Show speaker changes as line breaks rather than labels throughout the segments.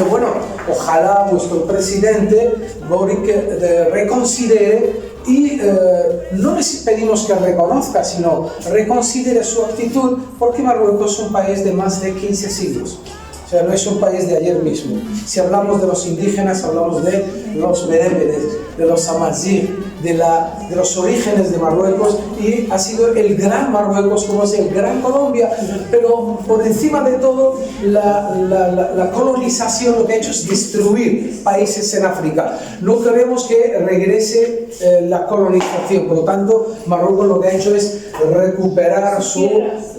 Bueno, ojalá vuestro presidente Boric reconsidere y no les pedimos que reconozca, sino reconsidere su actitud, porque Marruecos es un país de más de 15 siglos. O sea, no es un país de ayer mismo. Si hablamos de los indígenas, hablamos de los bereberes, de los amazigh, de los orígenes de Marruecos, y ha sido el gran Marruecos como es el gran Colombia, pero por encima de todo la colonización lo que ha hecho es destruir países en África. No queremos que regrese la colonización, por lo tanto Marruecos lo que ha hecho es recuperar su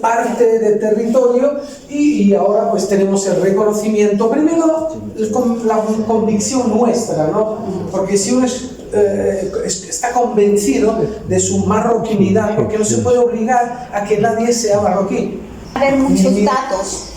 parte de territorio y ahora pues tenemos el reconocimiento, primero con la convicción nuestra, ¿no? Porque si uno está convencido de su marroquinidad, porque no se puede obligar a que nadie sea marroquí.
Hay muchos datos,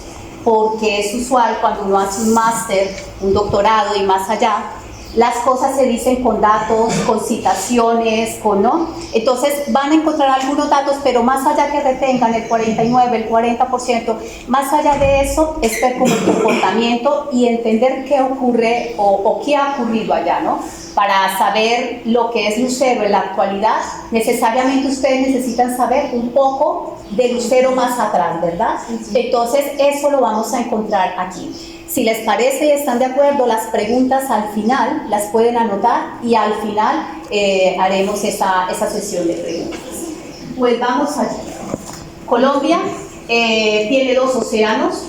porque es usual cuando uno hace un máster, un doctorado y más allá, las cosas se dicen con datos, con citaciones, ¿no? Entonces van a encontrar algunos datos, pero más allá que retengan el 49, el 40%, más allá de eso es ver como el comportamiento y entender qué ocurre o qué ha ocurrido allá, ¿no? Para saber lo que es Lucero en la actualidad, necesariamente ustedes necesitan saber un poco de Lucero más atrás, ¿verdad? Entonces eso lo vamos a encontrar aquí. Si les parece y están de acuerdo, las preguntas al final las pueden anotar y al final haremos esa sesión de preguntas. Pues vamos allá. Colombia tiene dos océanos,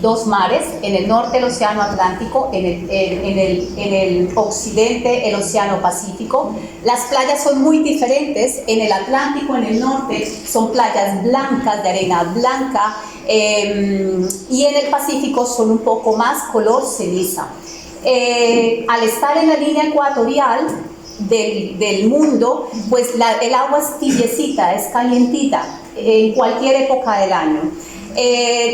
dos mares, en el norte el océano Atlántico, en el occidente el océano Pacífico. Las playas son muy diferentes, en el Atlántico, en el norte, son playas blancas, de arena blanca, y en el Pacífico son un poco más color ceniza. Al estar en la línea ecuatorial del mundo, pues el agua es tibiecita, es calientita, en cualquier época del año.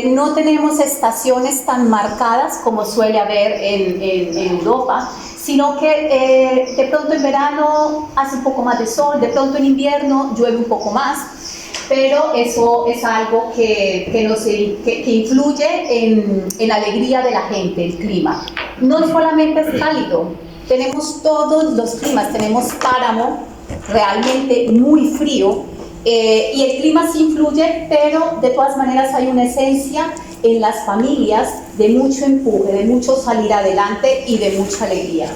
No tenemos estaciones tan marcadas como suele haber en Europa, sino que de pronto en verano hace un poco más de sol, de pronto en invierno llueve un poco más, pero eso es algo que influye en la alegría de la gente, el clima. No solamente es cálido, tenemos todos los climas, tenemos páramo realmente muy frío, y el clima sí influye, pero de todas maneras hay una esencia en las familias de mucho empuje, de mucho salir adelante y de mucha alegría.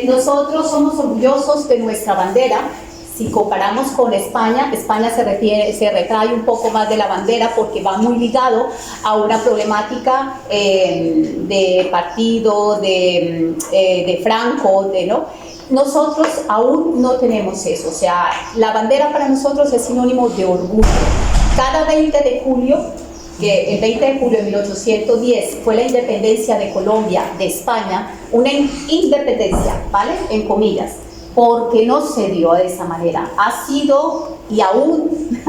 Nosotros somos orgullosos de nuestra bandera. Si comparamos con España, España se retrae un poco más de la bandera porque va muy ligado a una problemática de partido, de Franco, ¿no? Nosotros aún no tenemos eso, o sea, la bandera para nosotros es sinónimo de orgullo. Cada 20 de julio, que el 20 de julio de 1810 fue la independencia de Colombia, de España, una independencia, ¿vale? En comillas, porque no se dio de esa manera. Ha sido y aún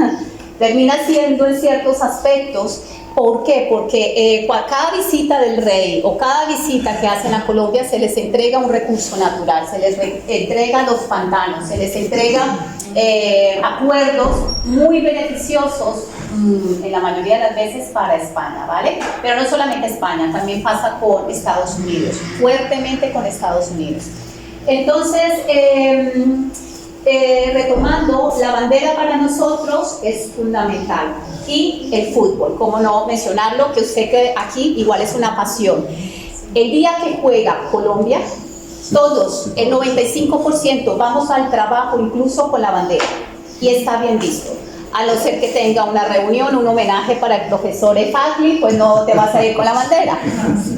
termina siendo en ciertos aspectos. ¿Por qué? Porque cada visita del rey o cada visita que hacen a Colombia se les entrega un recurso natural, se les entrega los pantanos, se les entrega acuerdos muy beneficiosos en la mayoría de las veces para España, ¿vale? Pero no solamente España, también pasa con Estados Unidos, fuertemente con Estados Unidos. Entonces, retomando, la bandera para nosotros es fundamental, y el fútbol, como no mencionarlo, que usted que aquí igual es una pasión. El día que juega Colombia, todos, el 95% vamos al trabajo incluso con la bandera, y está bien visto. A no ser que tenga una reunión, un homenaje para el profesor Efagli, pues no te vas a ir con la bandera,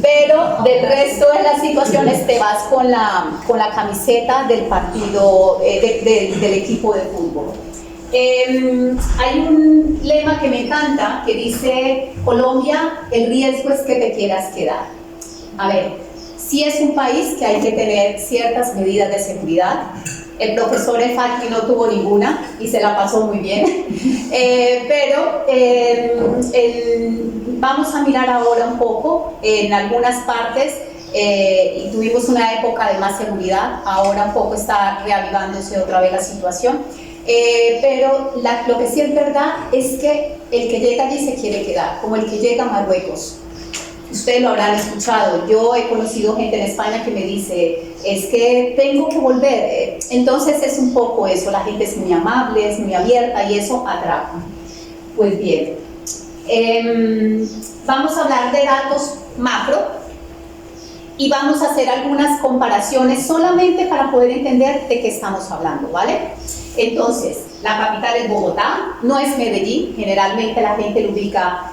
pero del resto de las situaciones te vas con la camiseta del partido, del equipo de fútbol. Hay un lema que me encanta que dice: Colombia, el riesgo es que te quieras quedar. A ver, sí es un país que hay que tener ciertas medidas de seguridad. El profesor Efagli no tuvo ninguna y se la pasó muy bien, pero vamos a mirar ahora un poco en algunas partes, y tuvimos una época de más seguridad, ahora un poco está reavivándose otra vez la situación, pero lo que sí es verdad es que el que llega allí se quiere quedar, como el que llega a Marruecos. Ustedes lo habrán escuchado. Yo he conocido gente en España que me dice, es que tengo que volver. Entonces es un poco eso, la gente es muy amable, es muy abierta y eso atrapa. Pues bien, vamos a hablar de datos macro y vamos a hacer algunas comparaciones solamente para poder entender de qué estamos hablando, ¿vale? Entonces, la capital es Bogotá, no es Medellín. Generalmente la gente lo ubica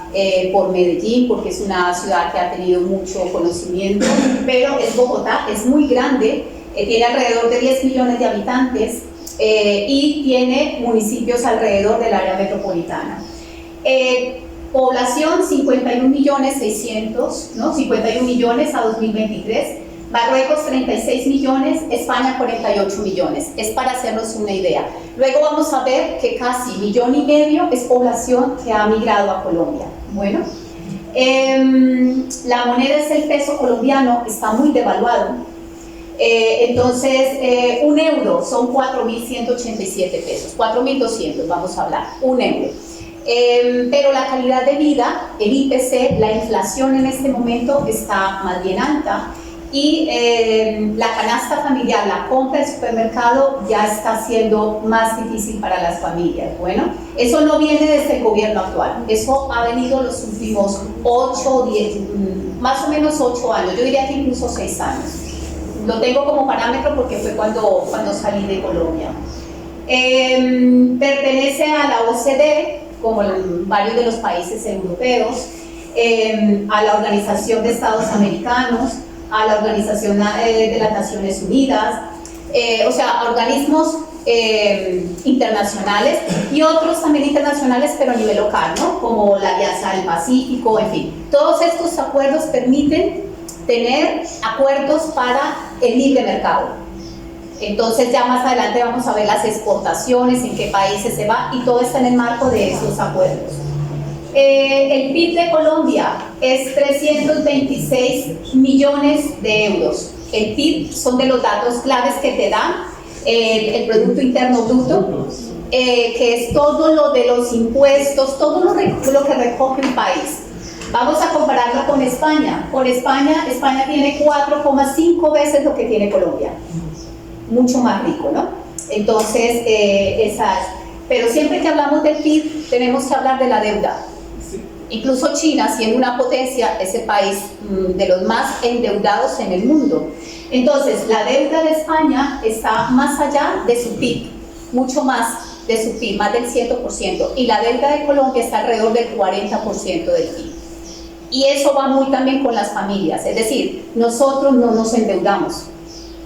por Medellín porque es una ciudad que ha tenido mucho conocimiento, pero es Bogotá, es muy grande, tiene alrededor de 10 millones de habitantes y tiene municipios alrededor del área metropolitana. Población 51.600.000, ¿no? 51 millones a 2023. Marruecos 36 millones, España 48 millones, es para hacernos una idea. Luego vamos a ver que casi 1,5 millones es población que ha migrado a Colombia. Bueno, la moneda es el peso colombiano, está muy devaluado. Entonces, un euro son 4.187 pesos, 4.200 vamos a hablar, un euro. Pero la calidad de vida, el IPC, la inflación en este momento está más bien alta. Y la canasta familiar, la compra del supermercado ya está siendo más difícil para las familias. Bueno, eso no viene desde el gobierno actual, eso ha venido los últimos 8, 10, más o menos 8 años, yo diría que incluso 6 años. Lo tengo como parámetro porque fue cuando salí de Colombia. Pertenece a la OCDE, como varios de los países europeos, a la Organización de Estados Americanos, a la Organización de las Naciones Unidas, o sea, organismos internacionales y otros también internacionales, pero a nivel local, ¿no? Como la Alianza del Pacífico, en fin. Todos estos acuerdos permiten tener acuerdos para el libre mercado. Entonces ya más adelante vamos a ver las exportaciones, en qué países se va, y todo está en el marco de esos acuerdos. El PIB de Colombia es 326 millones de euros. El PIB son de los datos claves que te dan el Producto Interno Bruto, que es todo lo de los impuestos, todo lo que recoge un país. Vamos a compararlo con España. Con España tiene 4,5 veces lo que tiene Colombia. Mucho más rico, ¿no? Entonces, pero siempre que hablamos del PIB, tenemos que hablar de la deuda. Incluso China, siendo una potencia, es el país de los más endeudados en el mundo. Entonces, la deuda de España está más allá de su PIB, mucho más de su PIB, más del 100%, y la deuda de Colombia está alrededor del 40% del PIB. Y eso va muy también con las familias, es decir, nosotros no nos endeudamos.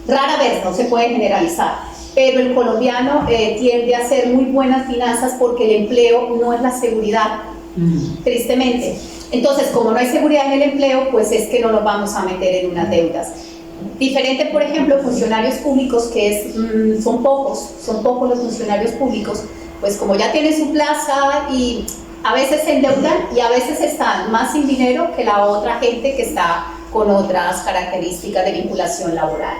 Rara vez, no se puede generalizar, pero el colombiano tiende a hacer muy buenas finanzas porque el empleo no es la seguridad, tristemente. Entonces, como no hay seguridad en el empleo, pues es que no nos vamos a meter en unas deudas. Diferente, por ejemplo, funcionarios públicos, que son pocos los funcionarios públicos, pues como ya tienen su plaza y a veces se endeudan y a veces están más sin dinero que la otra gente que está con otras características de vinculación laboral.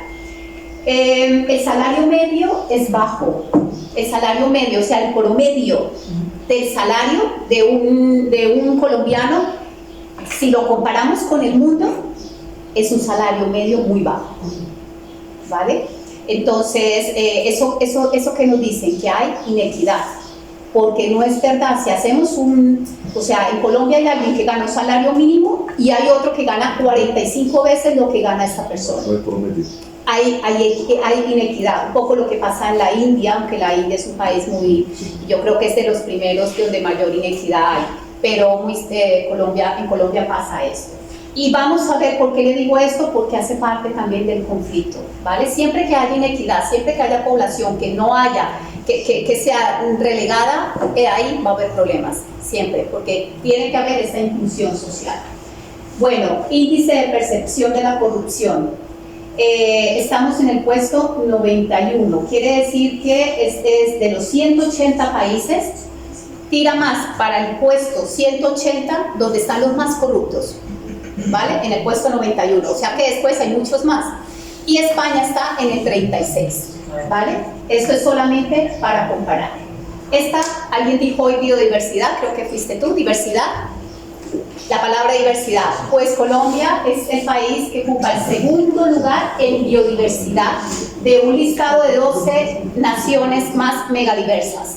El salario medio es bajo, el salario medio, o sea, el promedio del salario de un colombiano, si lo comparamos con el mundo, es un salario medio muy bajo, ¿vale? Entonces, eso que nos dicen, que hay inequidad, porque no es verdad. Si hacemos o sea, en Colombia hay alguien que gana un salario mínimo y hay otro que gana 45 veces lo que gana esta persona. Hay inequidad, un poco lo que pasa en la India, aunque la India es un país yo creo que es de los primeros donde mayor inequidad hay, pero en Colombia pasa esto. Y vamos a ver por qué le digo esto, porque hace parte también del conflicto, ¿vale? Siempre que haya inequidad, siempre que haya población que no haya, que sea relegada, ahí va a haber problemas, siempre, porque tiene que haber esa inclusión social. Bueno, índice de percepción de la corrupción. Estamos en el puesto 91, quiere decir que es de los 180 países, tira más para el puesto 180, donde están los más corruptos, ¿vale? En el puesto 91, o sea que después hay muchos más. Y España está en el 36, ¿vale? Esto es solamente para comparar. Alguien dijo hoy biodiversidad, creo que fuiste tú, diversidad. La palabra diversidad, pues Colombia es el país que ocupa el segundo lugar en biodiversidad de un listado de 12 naciones más megadiversas.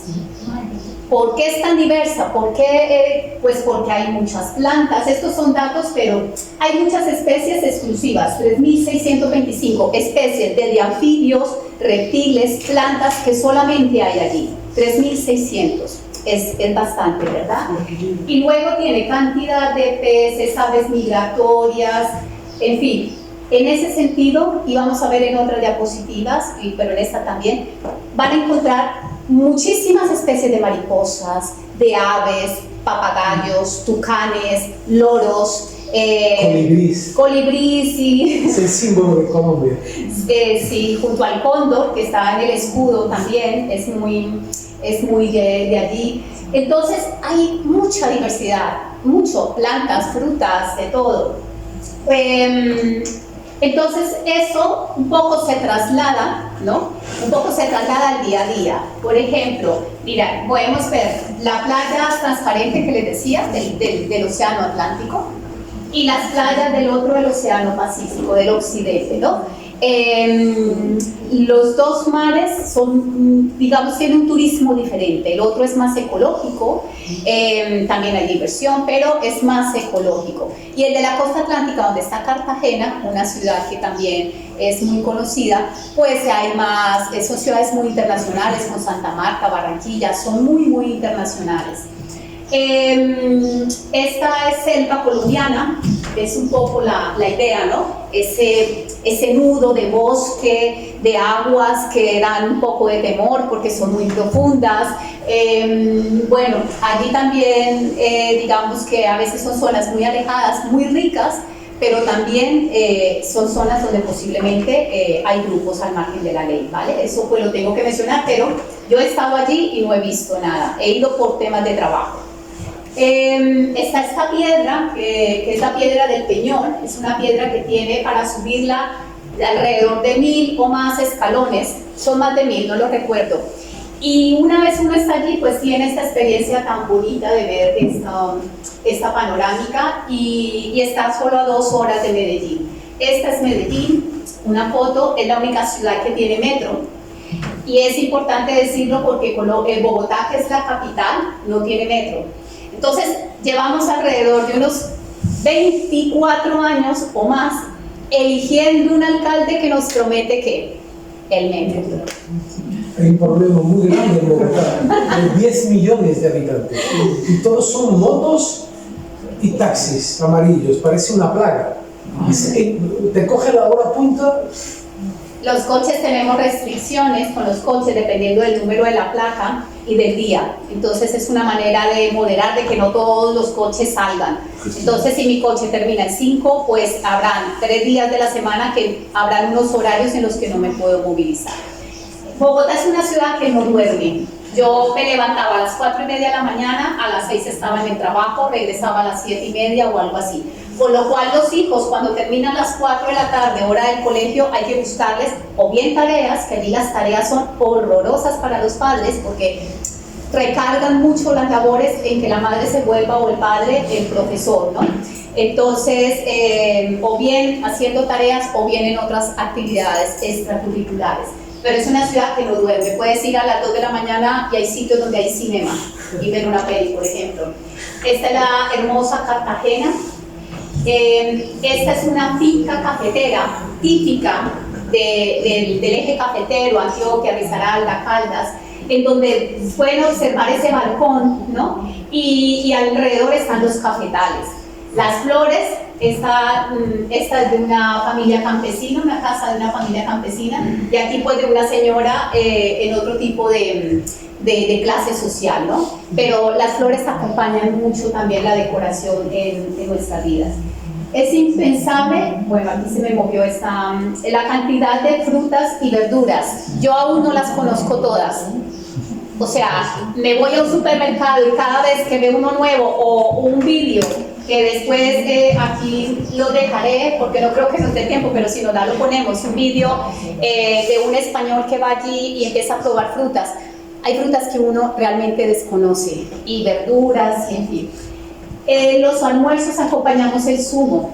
¿Por qué es tan diversa? ¿Por qué? Pues porque hay muchas plantas, estos son datos, pero hay muchas especies exclusivas, 3.625 especies de anfibios, reptiles, plantas que solamente hay allí, 3.600. Es bastante, ¿verdad? Y luego tiene cantidad de peces, aves migratorias, en fin. En ese sentido, y vamos a ver en otras diapositivas, pero en esta también, van a encontrar muchísimas especies de mariposas, de aves, papagayos, tucanes, loros, colibrís, sí.
Es el símbolo de Colombia.
Sí, junto al cóndor, que está en el escudo también, es muy de allí. Entonces hay mucha diversidad, plantas, frutas, de todo. Entonces eso un poco se traslada, ¿no? Un poco se traslada al día a día. Por ejemplo, mira, podemos ver la playa transparente que les decía, del Océano Atlántico, y las playas del Océano Pacífico, del occidente, ¿no? Los dos mares son, digamos, tienen un turismo diferente. El otro es más ecológico, también hay diversión, pero es más ecológico. Y el de la costa atlántica, donde está Cartagena, una ciudad que también es muy conocida, pues hay más, son ciudades muy internacionales, con Santa Marta, Barranquilla, son muy internacionales. Esta es selva colombiana, es un poco la idea, ¿no? Ese nudo de bosque, de aguas que dan un poco de temor porque son muy profundas. Bueno, allí también digamos que a veces son zonas muy alejadas, muy ricas, pero también son zonas donde posiblemente hay grupos al margen de la ley, ¿vale? Eso pues lo tengo que mencionar, pero yo he estado allí y no he visto nada, he ido por temas de trabajo. Está esta piedra, que es la piedra del Peñón, es una piedra que tiene para subirla alrededor de 1000 o más escalones, son más de 1000, no lo recuerdo. Y una vez uno está allí, pues tiene esta experiencia tan bonita de ver esta panorámica y está solo a 2 horas de Medellín. Esta es Medellín, una foto, es la única ciudad que tiene metro. Y es importante decirlo porque Bogotá, que es la capital, no tiene metro. Entonces, llevamos alrededor de unos 24 años o más eligiendo un alcalde que nos promete que el metro.
Hay un problema muy grande en Bogotá, hay 10 millones de habitantes y todos son motos y taxis amarillos, parece una plaga. Te coge la hora punta.
Los coches tenemos restricciones con los coches dependiendo del número de la placa y del día. Entonces es una manera de moderar de que no todos los coches salgan. Entonces si mi coche termina en 5, pues habrán 3 días de la semana que habrán unos horarios en los que no me puedo movilizar. Bogotá es una ciudad que no duerme. Yo me levantaba a las 4:30 de la mañana, a las 6 estaba en el trabajo, regresaba a las 7:30 o algo así. Con lo cual los hijos, cuando terminan las 4 de la tarde, hora del colegio, hay que buscarles o bien tareas, que allí las tareas son horrorosas para los padres porque recargan mucho las labores en que la madre se vuelva o el padre el profesor, ¿no? Entonces, o bien haciendo tareas o bien en otras actividades extracurriculares. Pero es una ciudad que no duerme. Puedes ir a las 2 de la mañana y hay sitios donde hay cinema y ver una peli, por ejemplo. Esta es la hermosa Cartagena. Esta es una finca cafetera típica del eje cafetero, Antioquia, Risaralda, Caldas, en donde pueden observar ese balcón, ¿no? Y alrededor están los cafetales. Las flores, esta es de una familia campesina, una casa de una familia campesina, y aquí pues de una señora en otro tipo de clase social, ¿no? Pero las flores acompañan mucho también la decoración en nuestras vidas. Es impensable, bueno, aquí se me movió la cantidad de frutas y verduras. Yo aún no las conozco todas. O sea, me voy a un supermercado y cada vez que veo uno nuevo o un vídeo, que después aquí lo dejaré porque no creo que nos dé tiempo, pero si nos da lo ponemos, un vídeo de un español que va allí y empieza a probar frutas. Hay frutas que uno realmente desconoce y verduras y en fin. Los almuerzos acompañamos el zumo.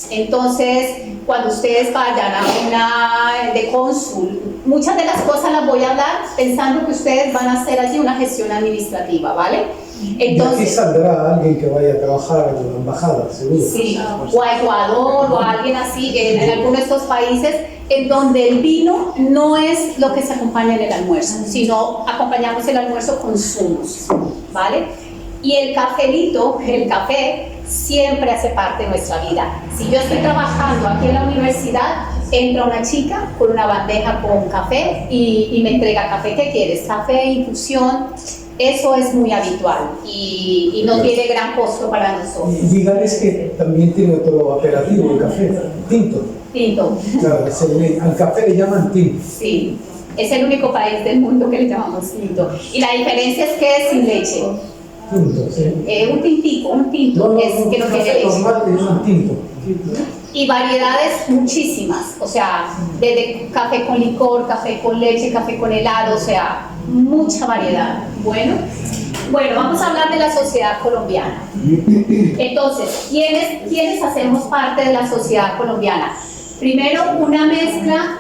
Entonces, cuando ustedes vayan a una de cónsul, muchas de las cosas las voy a hablar pensando que ustedes van a hacer allí una gestión administrativa, ¿vale?
Entonces, de aquí saldrá alguien que vaya a trabajar en la embajada, seguro.
Sí, o a Ecuador o a alguien así, en alguno de estos países en donde el vino no es lo que se acompaña en el almuerzo, sino acompañamos el almuerzo con zumos, ¿vale? Y el cafelito, el café, siempre hace parte de nuestra vida. Si yo estoy trabajando aquí en la universidad, entra una chica con una bandeja con café y me entrega café. ¿Qué quieres? Café, infusión. Eso es muy habitual y no tiene gran costo para nosotros.
Y dígales que también tiene otro apelativo, el café, tinto.
Tinto.
Claro, al café le llaman tinto.
Sí, es el único país del mundo que le llamamos tinto. Y la diferencia es que es sin leche.
Tinto, sí.
Un tinto,
no,
es que no tiene leche.
Normal le llaman tinto.
Y variedades muchísimas, o sea, desde café con licor, café con leche, café con helado, o sea, mucha variedad. Bueno, vamos a hablar de la sociedad colombiana. Entonces, ¿quiénes hacemos parte de la sociedad colombiana? Primero, una mezcla,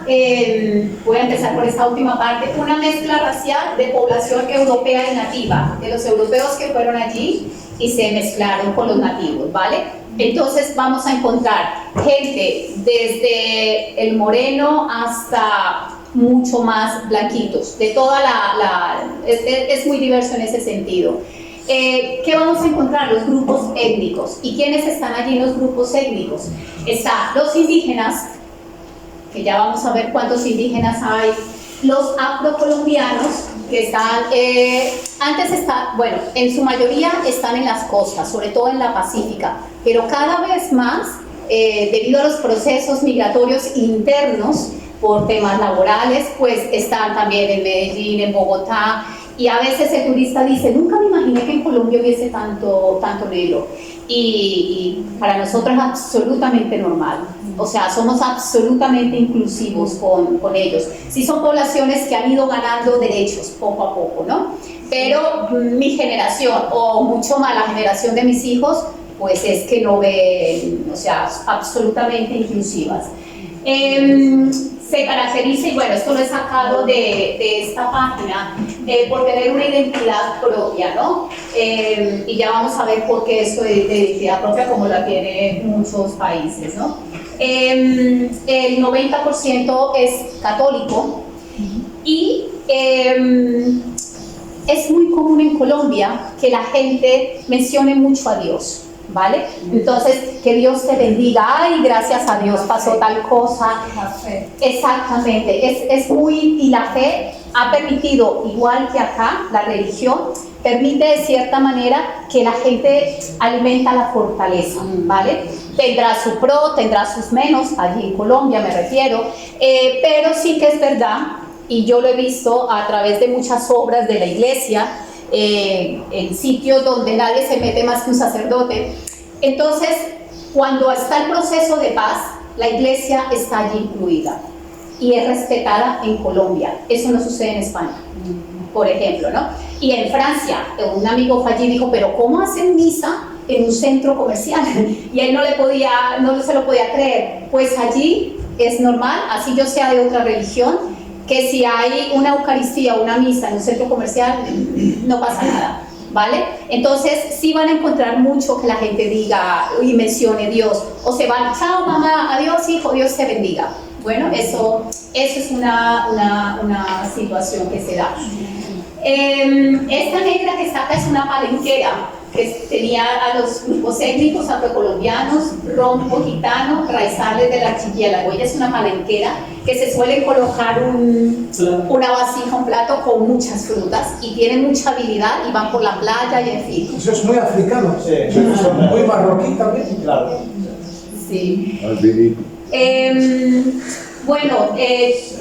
voy a empezar por esta última parte, una mezcla racial de población europea y nativa, de los europeos que fueron allí y se mezclaron con los nativos, ¿vale? Entonces vamos a encontrar gente desde el moreno hasta mucho más blanquitos, de toda es muy diverso en ese sentido. ¿Qué vamos a encontrar? Los grupos étnicos. ¿Y quiénes están allí en los grupos étnicos? Están los indígenas, que ya vamos a ver cuántos indígenas hay, los afrocolombianos, que están, bueno, en su mayoría están en las costas, sobre todo en la Pacífica, pero cada vez más, debido a los procesos migratorios internos, por temas laborales, pues están también en Medellín, en Bogotá, y a veces el turista dice, nunca me imaginé que en Colombia hubiese tanto negro, y para nosotros es absolutamente normal, o sea, somos absolutamente inclusivos con ellos. Sí son poblaciones que han ido ganando derechos poco a poco, ¿no? Pero mi generación, o mucho más la generación de mis hijos, pues es que no ven, o sea, absolutamente inclusivas. Se caracteriza, y bueno, esto lo he sacado de esta página, por tener una identidad propia, ¿no? Y ya vamos a ver por qué esto de identidad propia, como la tienen muchos países, ¿no? El 90% es católico y es muy común en Colombia que la gente mencione mucho a Dios, ¿vale? Entonces, que Dios te bendiga, ay, gracias a Dios pasó tal cosa.
La fe.
Exactamente, es muy, y la fe ha permitido, igual que acá, la religión, permite de cierta manera que la gente alimenta la fortaleza, ¿vale? Tendrá su pro, tendrá sus menos, allí en Colombia me refiero, pero sí que es verdad, y yo lo he visto a través de muchas obras de la iglesia, en sitios donde nadie se mete más que un sacerdote. Entonces, cuando está el proceso de paz, la iglesia está allí incluida y es respetada en Colombia. Eso no sucede en España, por ejemplo, ¿no? Y en Francia, un amigo fue allí y dijo, pero ¿cómo hacen misa en un centro comercial? Y él no se lo podía creer. Pues allí es normal, así yo sea de otra religión, que si hay una Eucaristía o una misa en un centro comercial, no pasa nada, ¿vale? Entonces, sí van a encontrar mucho que la gente diga y mencione Dios, o se van, chao mamá, adiós hijo, Dios te bendiga. Bueno, eso es una situación que se da. Esta negra que está acá es una palenquera, que tenía a los grupos étnicos afrocolombianos, rompo gitano, raizales de la archipiélago. Ella es una palenquera que se suele colocar una vasija, un plato con muchas frutas y tienen mucha habilidad y van por la playa y en fin.
Eso es muy africano, sí. Muy marroquí también. Claro.
Sí. Bueno,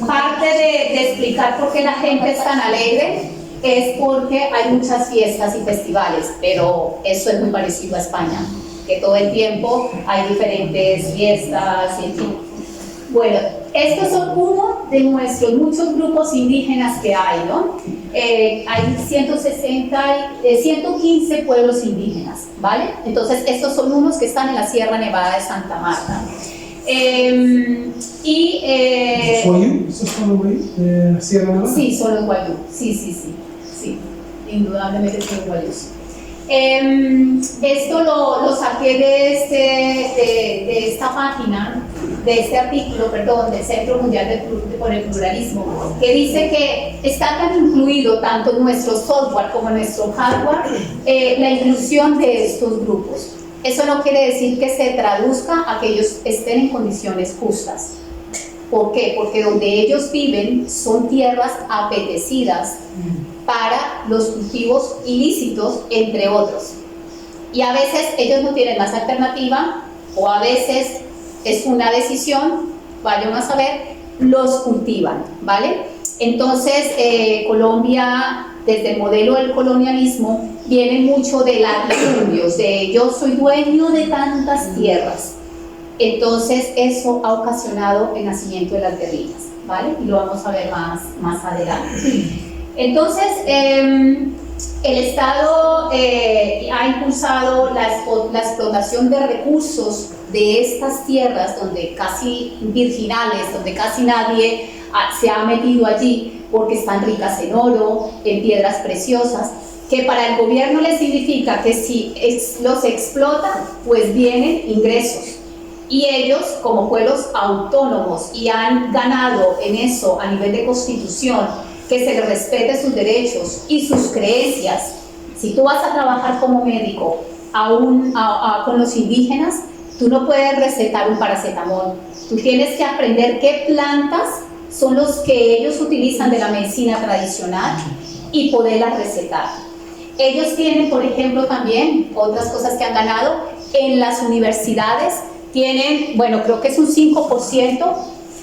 parte de explicar por qué la gente es tan alegre es porque hay muchas fiestas y festivales, pero eso es muy parecido a España, que todo el tiempo hay diferentes fiestas y en fin. Bueno, estos son uno de nuestros muchos grupos indígenas que hay, ¿no? hay 115 pueblos indígenas, ¿vale? Entonces, estos son unos que están en la Sierra Nevada de Santa Marta.
¿Guayú? ¿Esos son los Guayú de la Sierra Nevada?
Sí, son los Guayú, sí, indudablemente son los Guayú. Esto lo saqué de esta página, de este artículo, perdón, del Centro Mundial por el Pluralismo, que dice que está tan incluido tanto en nuestro software como en nuestro hardware la inclusión de estos grupos. Eso no quiere decir que se traduzca a que ellos estén en condiciones justas. ¿Por qué? Porque donde ellos viven son tierras apetecidas para los cultivos ilícitos, entre otros. Y a veces ellos no tienen más alternativa, o a veces es una decisión, vayan a saber, los cultivan, ¿vale? Entonces, Colombia, desde el modelo del colonialismo, viene mucho de latifundios, de yo soy dueño de tantas tierras. Entonces, eso ha ocasionado el nacimiento de las guerrillas, ¿vale? Y lo vamos a ver más adelante. Entonces, el Estado ha impulsado la explotación de recursos de estas tierras, donde casi virginales, donde casi nadie se ha metido allí, porque están ricas en oro, en piedras preciosas, que para el gobierno le significa que si los explota, pues vienen ingresos. Y ellos, como pueblos autónomos, y han ganado en eso a nivel de constitución, que se les respete sus derechos y sus creencias. Si tú vas a trabajar como médico con los indígenas, tú no puedes recetar un paracetamol. Tú tienes que aprender qué plantas son los que ellos utilizan de la medicina tradicional y poderlas recetar. Ellos tienen, por ejemplo, también otras cosas que han ganado en las universidades. Tienen, bueno, creo que es un 5%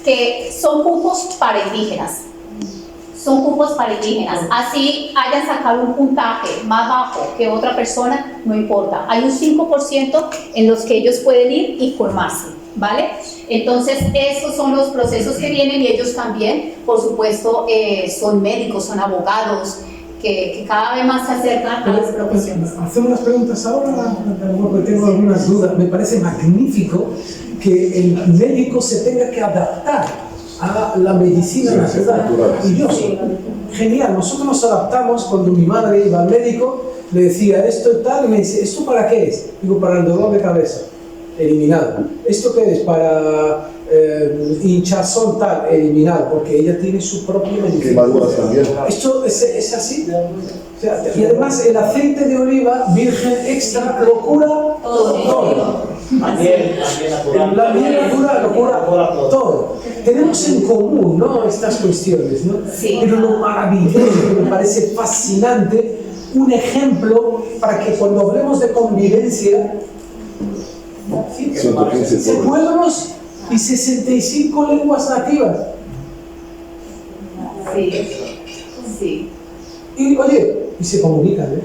que son cupos para indígenas. Son cupos para indígenas. Así hayan sacado un puntaje más bajo que otra persona, no importa. Hay un 5% en los que ellos pueden ir y formarse, ¿vale? Entonces, esos son los procesos que vienen y ellos también, por supuesto, son médicos, son abogados, que cada vez más se acercan a las profesiones.
Hacemos las preguntas ahora, porque tengo algunas dudas. Me parece magnífico que el médico se tenga que adaptar a la medicina natural. Y yo, genial, nosotros nos adaptamos. Cuando mi madre iba al médico, le decía esto y tal, y me dice, ¿esto para qué es? Digo, para el dolor de cabeza, eliminado. ¿Esto qué es? Para hinchazón tal, eliminado, porque ella tiene su propia medicina. ¿Esto es así? O sea, y además el aceite de oliva virgen extra lo cura todo. La miel lo cura todo. Tenemos en común, ¿no?, estas cuestiones, ¿no?
Sí.
Pero lo maravilloso, que me parece fascinante, un ejemplo para que cuando hablemos de convivencia, 115 pueblos y 65 lenguas nativas.
Sí.
Y oye, y se comunican, ¿eh?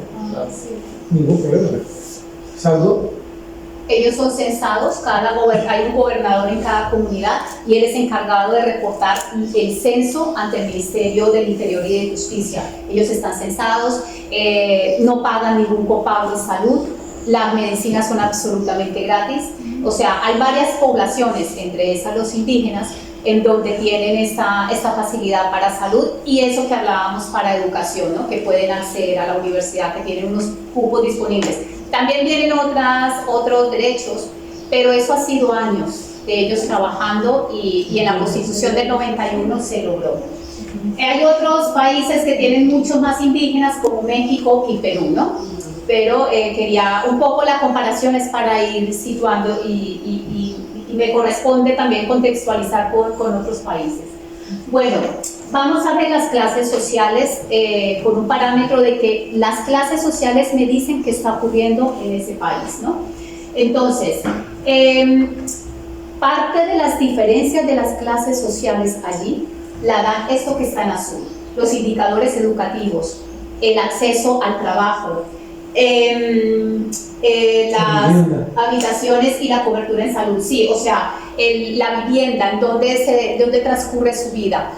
Ningún problema. ¿Salgo?
Ellos son censados, hay un gobernador en cada comunidad y él es encargado de reportar el censo ante el Ministerio del Interior y de Justicia. Ellos están censados, no pagan ningún copago de salud, las medicinas son absolutamente gratis. O sea, hay varias poblaciones, entre esas los indígenas, en donde tienen esta facilidad para salud y eso que hablábamos para educación, ¿no?, que pueden acceder a la universidad, que tienen unos cupos disponibles. También vienen otros derechos, pero eso ha sido años de ellos trabajando y en la Constitución del 91 se logró. Hay otros países que tienen muchos más indígenas, como México y Perú, ¿no? Pero quería un poco la comparación es para ir situando y me corresponde también contextualizar con otros países. Bueno, vamos a ver las clases sociales con un parámetro de que las clases sociales me dicen qué está ocurriendo en ese país, ¿no? Entonces, parte de las diferencias de las clases sociales allí la dan esto que está en azul, los indicadores educativos, el acceso al trabajo, las habitaciones y la cobertura en salud, sí, o sea, la vivienda, en donde transcurre su vida.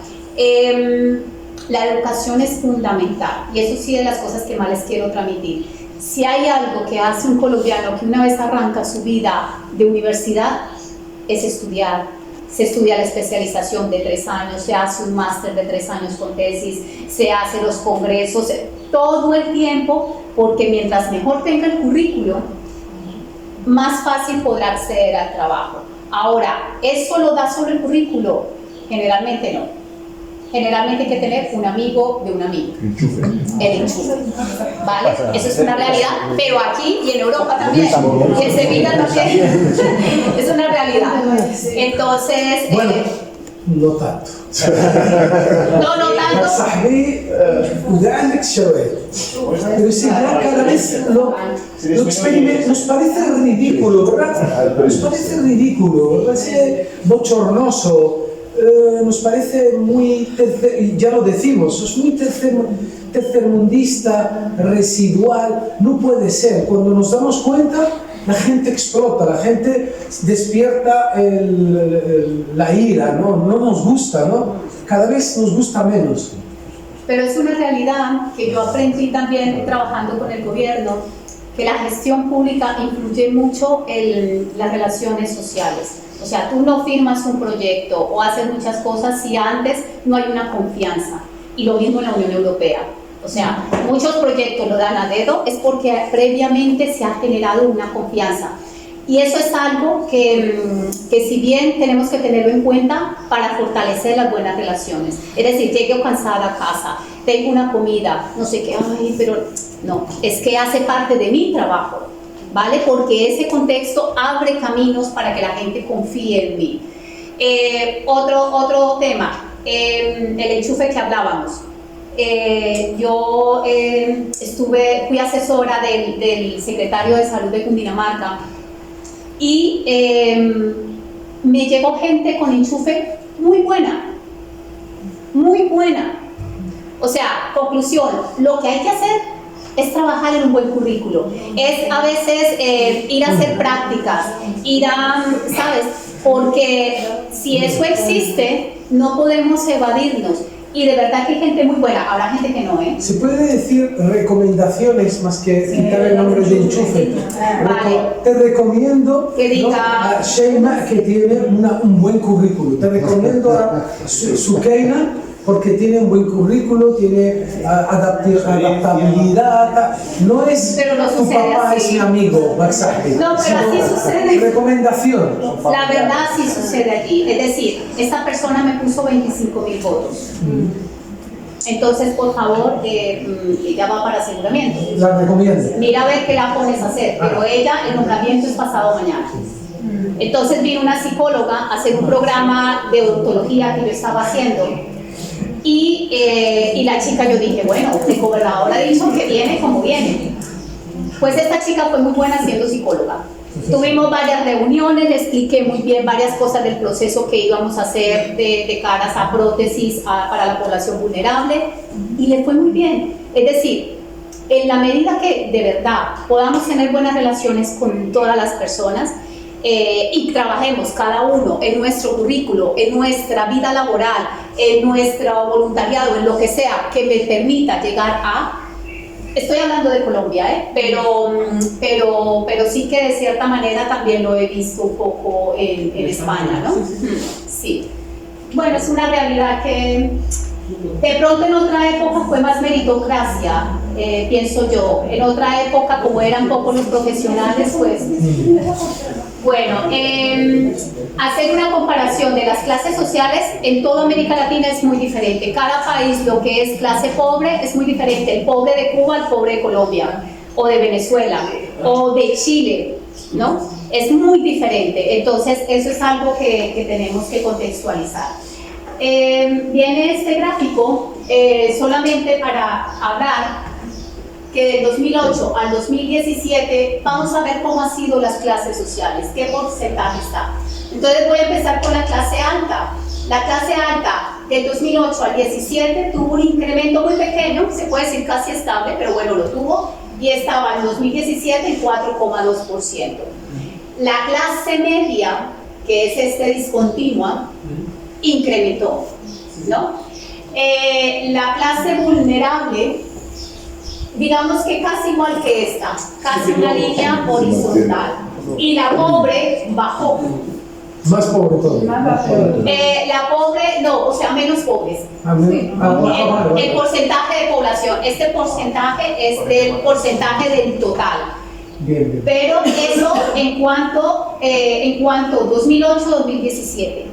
la educación es fundamental y eso sí de las cosas que más les quiero transmitir. Si hay algo que hace un colombiano que una vez arranca su vida de universidad, es estudiar. Se estudia la especialización de 3 años, se hace un máster de 3 años con tesis, se hacen los congresos, todo el tiempo, porque mientras mejor tenga el currículo, más fácil podrá acceder al trabajo. Ahora, ¿eso lo da solo el currículo? Generalmente no. Generalmente hay que tener un amigo de un amigo. El enchufe. ¿Vale? Eso es una realidad, pero aquí y en Europa también. Y en Sevilla también. Es una realidad. Entonces.
Bueno, no tanto.
No tanto.
صاحبي وده عندك شوية. Pero sí, cada vez lo experimento, nos parece ridículo, ¿verdad? Nos parece ridículo, nos parece bochornoso. Nos parece muy, ya lo decimos, es muy tercermundista, residual, no puede ser. Cuando nos damos cuenta, la gente explota, la gente despierta la ira, ¿no? No nos gusta, ¿no? Cada vez nos gusta menos.
Pero es una realidad que yo aprendí también trabajando con el gobierno, que la gestión pública influye mucho en las relaciones sociales. O sea, tú no firmas un proyecto o haces muchas cosas si antes no hay una confianza. Y lo mismo en la Unión Europea. O sea, muchos proyectos lo dan a dedo, es porque previamente se ha generado una confianza. Y eso es algo que si bien tenemos que tenerlo en cuenta para fortalecer las buenas relaciones. Es decir, llego cansada a casa, tengo una comida, no sé qué, ay, pero no, es que hace parte de mi trabajo. ¿Vale? Porque ese contexto abre caminos para que la gente confíe en mí. Otro tema, el enchufe que hablábamos. Yo fui asesora del secretario de Salud de Cundinamarca y me llegó gente con enchufe muy buena, muy buena. O sea, conclusión, lo que hay que hacer es trabajar en un buen currículo, es a veces ir a hacer prácticas, ir a, ¿sabes? Porque si eso existe, no podemos evadirnos. Y de verdad que hay gente muy buena, habrá gente que no, ¿eh?
Se puede decir recomendaciones más que quitar el nombre de enchufe.
Vale.
Te recomiendo
que diga,
a Sheima, que tiene un buen currículo. Te recomiendo a Sukeina, porque tiene un buen currículo, tiene adaptabilidad. No es
pero no
tu papá
así.
Es mi amigo, Maxaje.
No, pero así sucede.
Recomendación.
La verdad sí sucede allí. Es decir, esta persona me puso 25.000 votos. Entonces, por favor, ella va para aseguramiento.
La recomiendo.
Mira a ver qué la pones a hacer, pero ella, el nombramiento es pasado mañana. Entonces vino una psicóloga a hacer un programa de odontología que yo estaba haciendo. Y la chica, yo dije, bueno, el gobernador ha dicho que viene como viene. Pues esta chica fue muy buena siendo psicóloga. Tuvimos varias reuniones, le expliqué muy bien varias cosas del proceso que íbamos a hacer de caras a prótesis para la población vulnerable y le fue muy bien. Es decir, en la medida que de verdad podamos tener buenas relaciones con todas las personas, y trabajemos cada uno en nuestro currículo, en nuestra vida laboral, en nuestro voluntariado, en lo que sea que me permita llegar a... Estoy hablando de Colombia, pero sí que de cierta manera también lo he visto un poco en España, ¿no? Sí. Bueno, es una realidad que de pronto en otra época fue más meritocracia, pienso yo. En otra época, como eran pocos los profesionales, pues... Bueno, hacer una comparación de las clases sociales en toda América Latina es muy diferente. Cada país, lo que es clase pobre, es muy diferente. El pobre de Cuba al pobre de Colombia, o de Venezuela, o de Chile, ¿no? Es muy diferente. Entonces, eso es algo que tenemos que contextualizar. Viene este gráfico solamente para hablar que del 2008 al 2017 vamos a ver cómo han sido las clases sociales, qué porcentaje está. Entonces voy a empezar con la clase alta. La clase alta del 2008 al 2017 tuvo un incremento muy pequeño, se puede decir casi estable, pero bueno, lo tuvo, y estaba en 2017 en 4,2%. La clase media, que es discontinua, incrementó, ¿no? La clase vulnerable, digamos que casi igual que esta, casi una línea horizontal. Y la pobre bajó.
Más pobre todavía.
La pobre, no, o sea, menos pobres. El porcentaje de población, este porcentaje es del porcentaje del total.
Bien.
Pero eso en cuanto 2008-2017.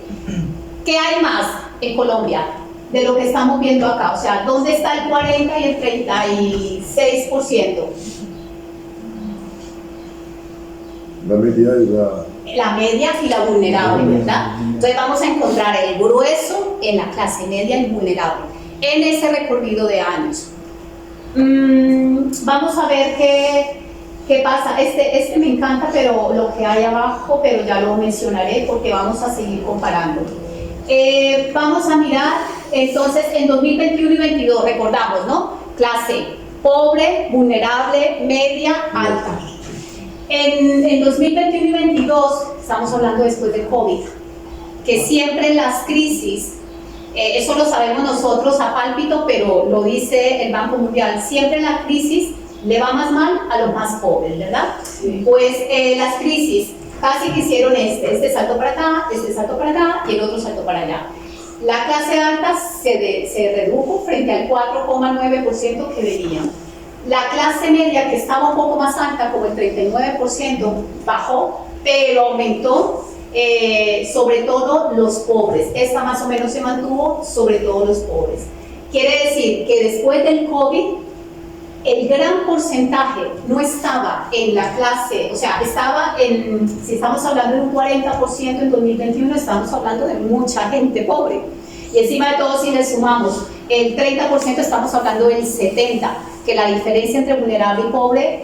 ¿Qué hay más en Colombia de lo que estamos viendo acá? O sea, ¿dónde está el 40 y el 36%?
La media y
la media y la vulnerable, ¿verdad? Entonces vamos a encontrar el grueso en la clase media y vulnerable en ese recorrido de años. Vamos a ver qué pasa. Este me encanta, pero lo que hay abajo, pero ya lo mencionaré porque vamos a seguir comparando. Vamos a mirar entonces en 2021 y 2022, recordamos, ¿no? Clase pobre, vulnerable, media, alta. En 2021 y 2022, estamos hablando después del COVID, que siempre las crisis, eso lo sabemos nosotros a pálpito, pero lo dice el Banco Mundial, siempre la crisis le va más mal a los más pobres, ¿verdad? Sí. Pues las crisis casi que hicieron este salto para acá, este salto para acá y el otro salto para allá. La clase alta se redujo frente al 4,9% que venían. La clase media, que estaba un poco más alta, como el 39%, bajó, pero aumentó sobre todo los pobres. Esta más o menos se mantuvo, sobre todo los pobres. Quiere decir que después del COVID, el gran porcentaje no estaba en la clase, o sea, si estamos hablando de un 40% en 2021, estamos hablando de mucha gente pobre. Y encima de todo, si le sumamos el 30%, estamos hablando del 70%, que la diferencia entre vulnerable y pobre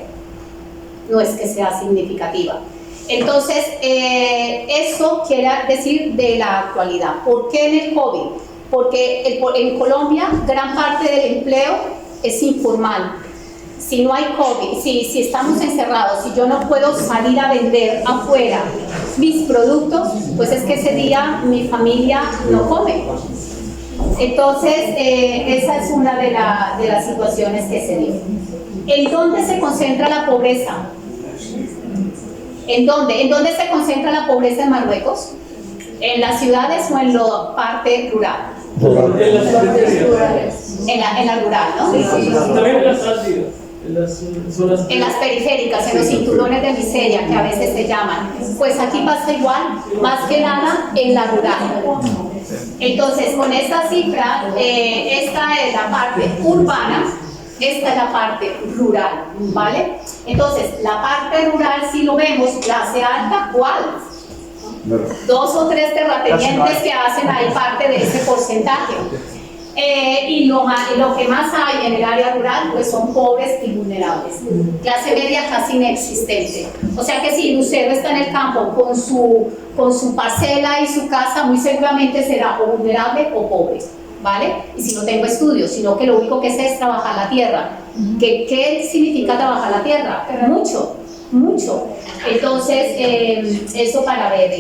no es que sea significativa. Entonces, eso quiere decir de la actualidad. ¿Por qué en el COVID? Porque en Colombia gran parte del empleo es informal. Si no hay COVID, si estamos encerrados, si yo no puedo salir a vender afuera mis productos, pues es que ese día mi familia no come. Entonces, esa es una de las situaciones que se dio. ¿En dónde se concentra la pobreza? ¿En dónde se concentra la pobreza en Marruecos? ¿En las ciudades o en la parte rural?
En las partes rurales.
En la rural, ¿no?
Sí. También en las prácticas.
En las periféricas, en los cinturones de miseria, que a veces se llaman. Pues aquí pasa igual, más que nada en la rural. Entonces, con esta cifra, esta es la parte urbana, esta es la parte rural, ¿vale? Entonces, la parte rural, si lo vemos, clase alta, ¿cuál? 2 o 3 terratenientes que hacen ahí parte de ese porcentaje. Y lo que más hay en el área rural pues son pobres y vulnerables. Clase media casi inexistente. O sea que si Lucero está en el campo con su parcela y su casa, muy seguramente será o vulnerable o pobre, ¿vale? Y si no tengo estudios, sino que lo único que sé es trabajar la tierra. ¿Qué significa trabajar la tierra? Mucho. Entonces, eso para ver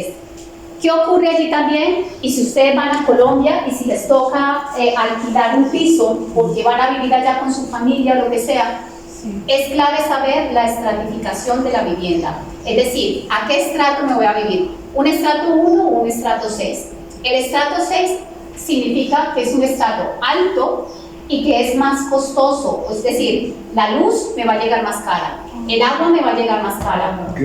¿qué ocurre allí también? Y si ustedes van a Colombia y si les toca alquilar un piso porque van a vivir allá con su familia o lo que sea, es clave saber la estratificación de la vivienda. Es decir, ¿a qué estrato me voy a vivir? ¿Un estrato 1 o un estrato 6? El estrato 6 significa que es un estrato alto y que es más costoso, es decir, la luz me va a llegar más cara, el agua me va a llegar más cara.
¿Aquí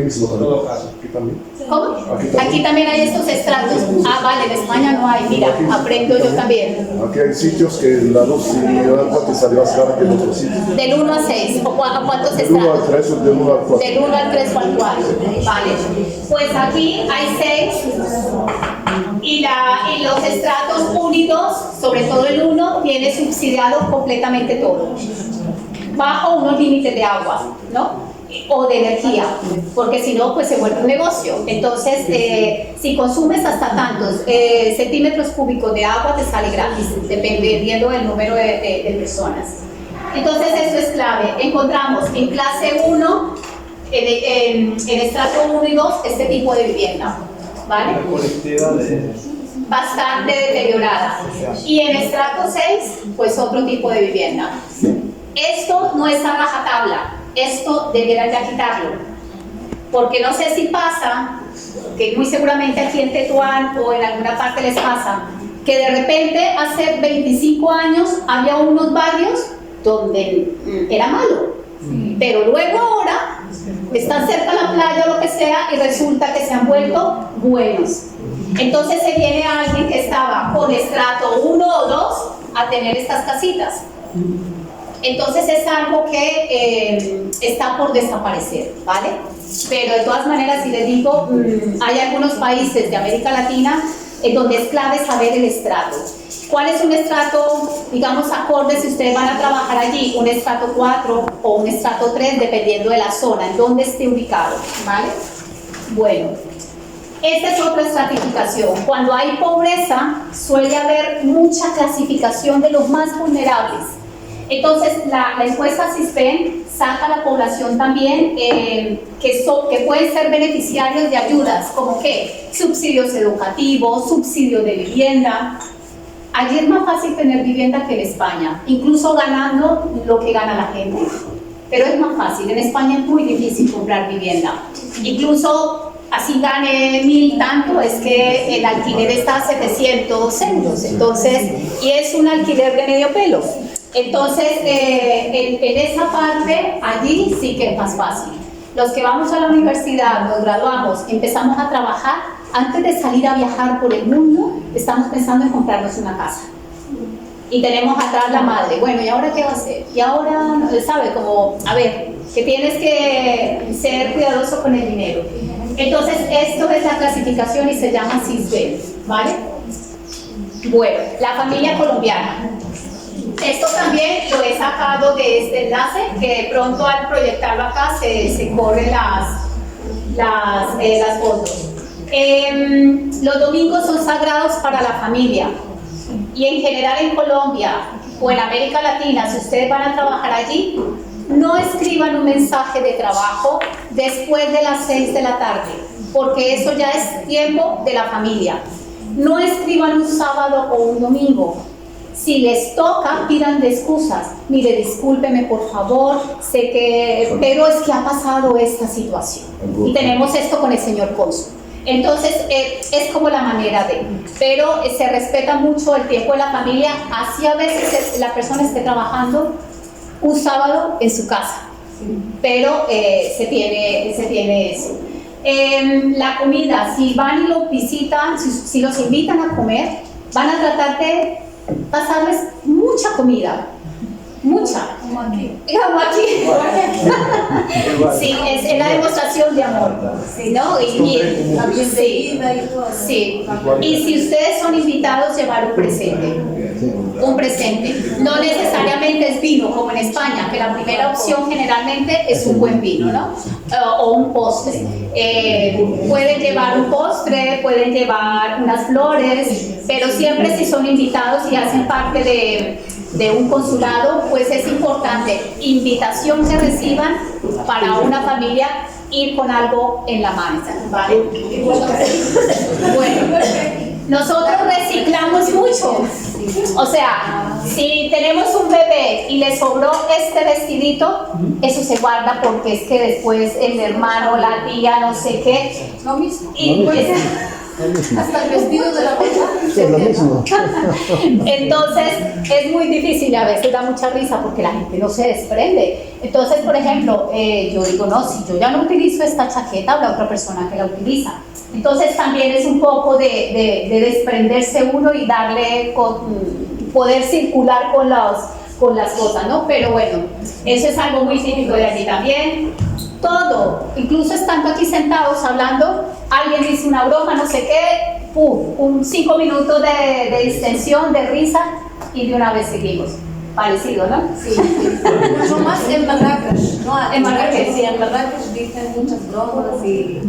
también?
¿Cómo? Aquí también hay estos estratos. Ah, vale, en España no hay, mira, aprendo yo también.
Aquí hay sitios que la luz y el agua te sale más cara que en otros sitios.
Del 1 a 6, ¿o cuántos
Del 1 al
estratos?
3 o del 1 al 4.
Del 1 al 3 o al 4, vale. Pues aquí hay 6 y los estratos 1 y 2, sobre todo el 1, tiene subsidiado completamente todo, bajo unos límites de agua, ¿no? O de energía, porque si no, pues se vuelve un negocio. Entonces, si consumes hasta tantos centímetros cúbicos de agua, te sale gratis, dependiendo del número de personas. Entonces, eso es clave. Encontramos en clase 1, en estrato 1 y 2, este tipo de vivienda, ¿vale? bastante deteriorada. Y en estrato 6, pues otro tipo de vivienda. Esto no es a rajatabla, esto debería ya quitarlo. Porque no sé si pasa, que muy seguramente aquí en Tetuán o en alguna parte les pasa, que de repente hace 25 años había unos barrios donde era malo, pero luego ahora están cerca de la playa o lo que sea y resulta que se han vuelto buenos. Entonces se viene alguien que estaba con estrato 1 o 2 a tener estas casitas. Entonces es algo que está por desaparecer, ¿vale? Pero de todas maneras, si les digo, hay algunos países de América Latina en donde es clave saber el estrato. ¿Cuál es un estrato, digamos, acorde si ustedes van a trabajar allí? Un estrato 4 o un estrato 3, dependiendo de la zona, en donde esté ubicado, ¿vale? Bueno, esta es otra estratificación. Cuando hay pobreza, suele haber mucha clasificación de los más vulnerables. Entonces, la encuesta CISBEN saca a la población también que pueden ser beneficiarios de ayudas, como que subsidios educativos, subsidio de vivienda. Allí es más fácil tener vivienda que en España, incluso ganando lo que gana la gente. Pero es más fácil, en España es muy difícil comprar vivienda. Incluso así gane 1000 tanto, es que el alquiler está a 700 euros, entonces, y es un alquiler de medio pelo. Entonces, en esa parte, allí sí que es más fácil. Los que vamos a la universidad, nos graduamos, empezamos a trabajar, antes de salir a viajar por el mundo, estamos pensando en comprarnos una casa. Y tenemos atrás la madre, bueno, ¿y ahora qué va a hacer? Y ahora, ¿sabe? Como, a ver, que tienes que ser cuidadoso con el dinero. Entonces, esto es la clasificación y se llama CISBEN, ¿vale? Bueno, la familia colombiana. Esto también lo he sacado de este enlace, que de pronto al proyectarlo acá se corren las fotos. Los domingos son sagrados para la familia y en general en Colombia o en América Latina, si ustedes van a trabajar allí, no escriban un mensaje de trabajo después de las 6 de la tarde, porque eso ya es tiempo de la familia. No escriban un sábado o un domingo. Si les toca, pidan de excusas. Mire, discúlpeme por favor, sé que, pero es que ha pasado esta situación. Y tenemos esto con el señor cónsul. Entonces, es como la manera de, pero se respeta mucho el tiempo de la familia, así a veces la persona esté trabajando un sábado en su casa, pero se tiene eso. La comida, si van y lo visitan, si los invitan a comer, van a tratar de pasarles mucha comida, mucha. Como aquí. Como aquí. Sí, es la demostración de amor, ¿sí, no? Sí. Y si ustedes son invitados, llevar un presente. Un presente. No necesariamente es vino, como en España, que la primera opción generalmente es un buen vino, ¿no? O un postre. Pueden llevar un postre, pueden llevar unas flores, pero siempre si son invitados y hacen parte de un consulado, pues es importante, invitación que reciban para una familia, ir con algo en la mano, ¿vale? Bueno, nosotros reciclamos mucho. O sea, si tenemos un bebé y le sobró este vestidito, eso se guarda porque es que después el hermano, la tía, no sé qué, lo mismo. Y pues, hasta el vestido de la mamá.
Es lo mismo.
Entonces es muy difícil, a veces da mucha risa porque la gente no se desprende. Entonces, por ejemplo, yo digo, no, si yo ya no utilizo esta chaqueta, habrá otra persona que la utiliza. Entonces también es un poco de desprenderse uno y darle, poder circular con las cosas, ¿no? Pero bueno, eso es algo muy típico de allí también. Todo, incluso estando aquí sentados hablando, alguien dice una broma, no sé qué, un 5 minutos de distensión, de risa, y de una vez seguimos. Parecido, ¿no? Sí.
Mucho más en Marrakech, ¿no?
En Marrakech.
Sí, en Marrakech dicen muchas bromas y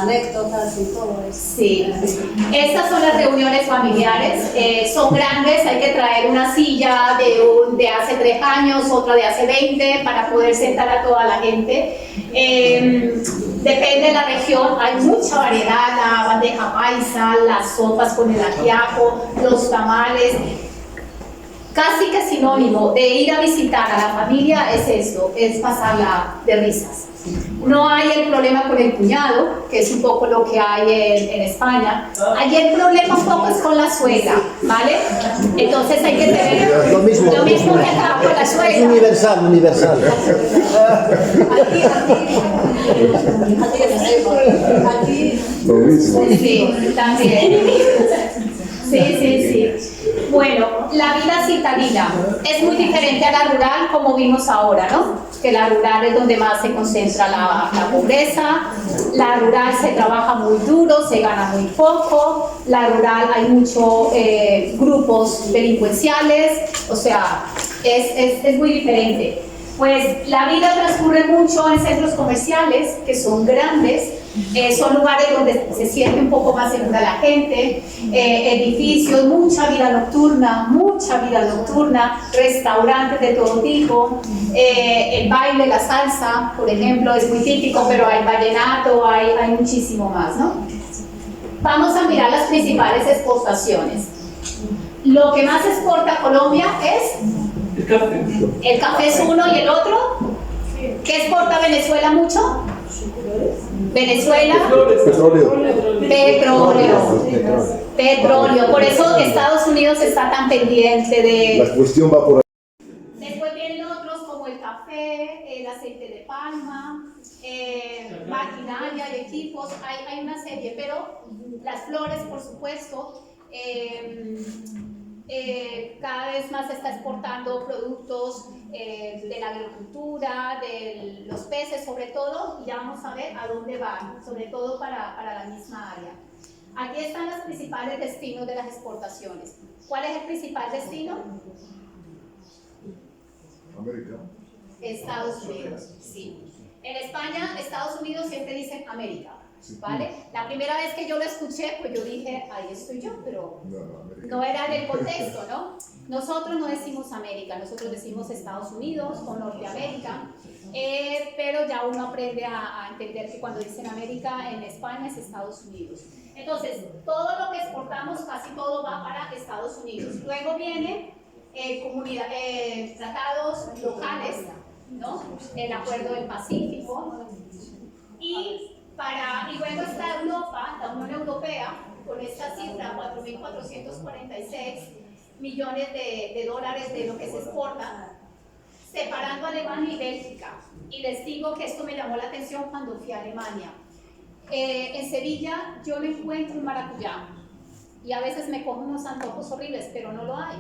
anécdotas y todo eso.
Sí, estas son las reuniones familiares, son grandes, hay que traer una silla de hace 3 años, otra de hace 20 para poder sentar a toda la gente. Depende de la región, hay mucha variedad, la bandeja paisa, las sopas con el ajiaco, los tamales. Casi que sinónimo de ir a visitar a la familia es esto, es pasarla de risas. No hay el problema con el cuñado, que es un poco lo que hay en España. Allí el problema un poco es con la suegra, ¿vale? Entonces hay que tener lo mismo que acá con la suegra.
Es universal.
Aquí
Lo mismo.
Sí, también. Sí. Bueno, la vida citadina es muy diferente a la rural, como vimos ahora, ¿no? Que la rural es donde más se concentra la pobreza. La rural se trabaja muy duro, se gana muy poco. La rural hay muchos grupos delincuenciales, o sea, es muy diferente. Pues la vida transcurre mucho en centros comerciales, que son grandes, son lugares donde se siente un poco más segura la gente, edificios, mucha vida nocturna, restaurantes de todo tipo, el baile, la salsa, por ejemplo, es muy típico, pero hay vallenato, hay muchísimo más, ¿no? Vamos a mirar las principales exportaciones. Lo que más exporta Colombia es
El café.
el café es uno y el otro. ¿Qué exporta Venezuela mucho? Venezuela, petróleo. Por eso Estados Unidos está tan pendiente de...
La cuestión va por ahí.
Después vienen otros como el café, el aceite de palma, maquinaria, equipos, hay una serie, pero las flores, por supuesto. Cada vez más se está exportando productos de la agricultura, de los peces sobre todo, y ya vamos a ver a dónde van, sobre todo para la misma área. Aquí están los principales destinos de las exportaciones. ¿Cuál es el principal destino?
América.
Estados Unidos, sí. En España, Estados Unidos siempre dicen América, ¿vale? La primera vez que yo lo escuché, pues yo dije, ahí estoy yo, pero no era en el contexto, ¿no? Nosotros no decimos América, nosotros decimos Estados Unidos o Norteamérica, pero ya uno aprende a entender que cuando dicen América en España es Estados Unidos. Entonces, todo lo que exportamos, casi todo va para Estados Unidos. Luego viene tratados locales, ¿no? El Acuerdo del Pacífico. Y luego está Europa, la Unión Europea, con esta cifra, 4.446 millones de dólares de lo que se exporta, separando Alemania y Bélgica. Y les digo que esto me llamó la atención cuando fui a Alemania. En Sevilla yo no encuentro un maracuyá, y a veces me cojo unos antojos horribles, pero no lo hay.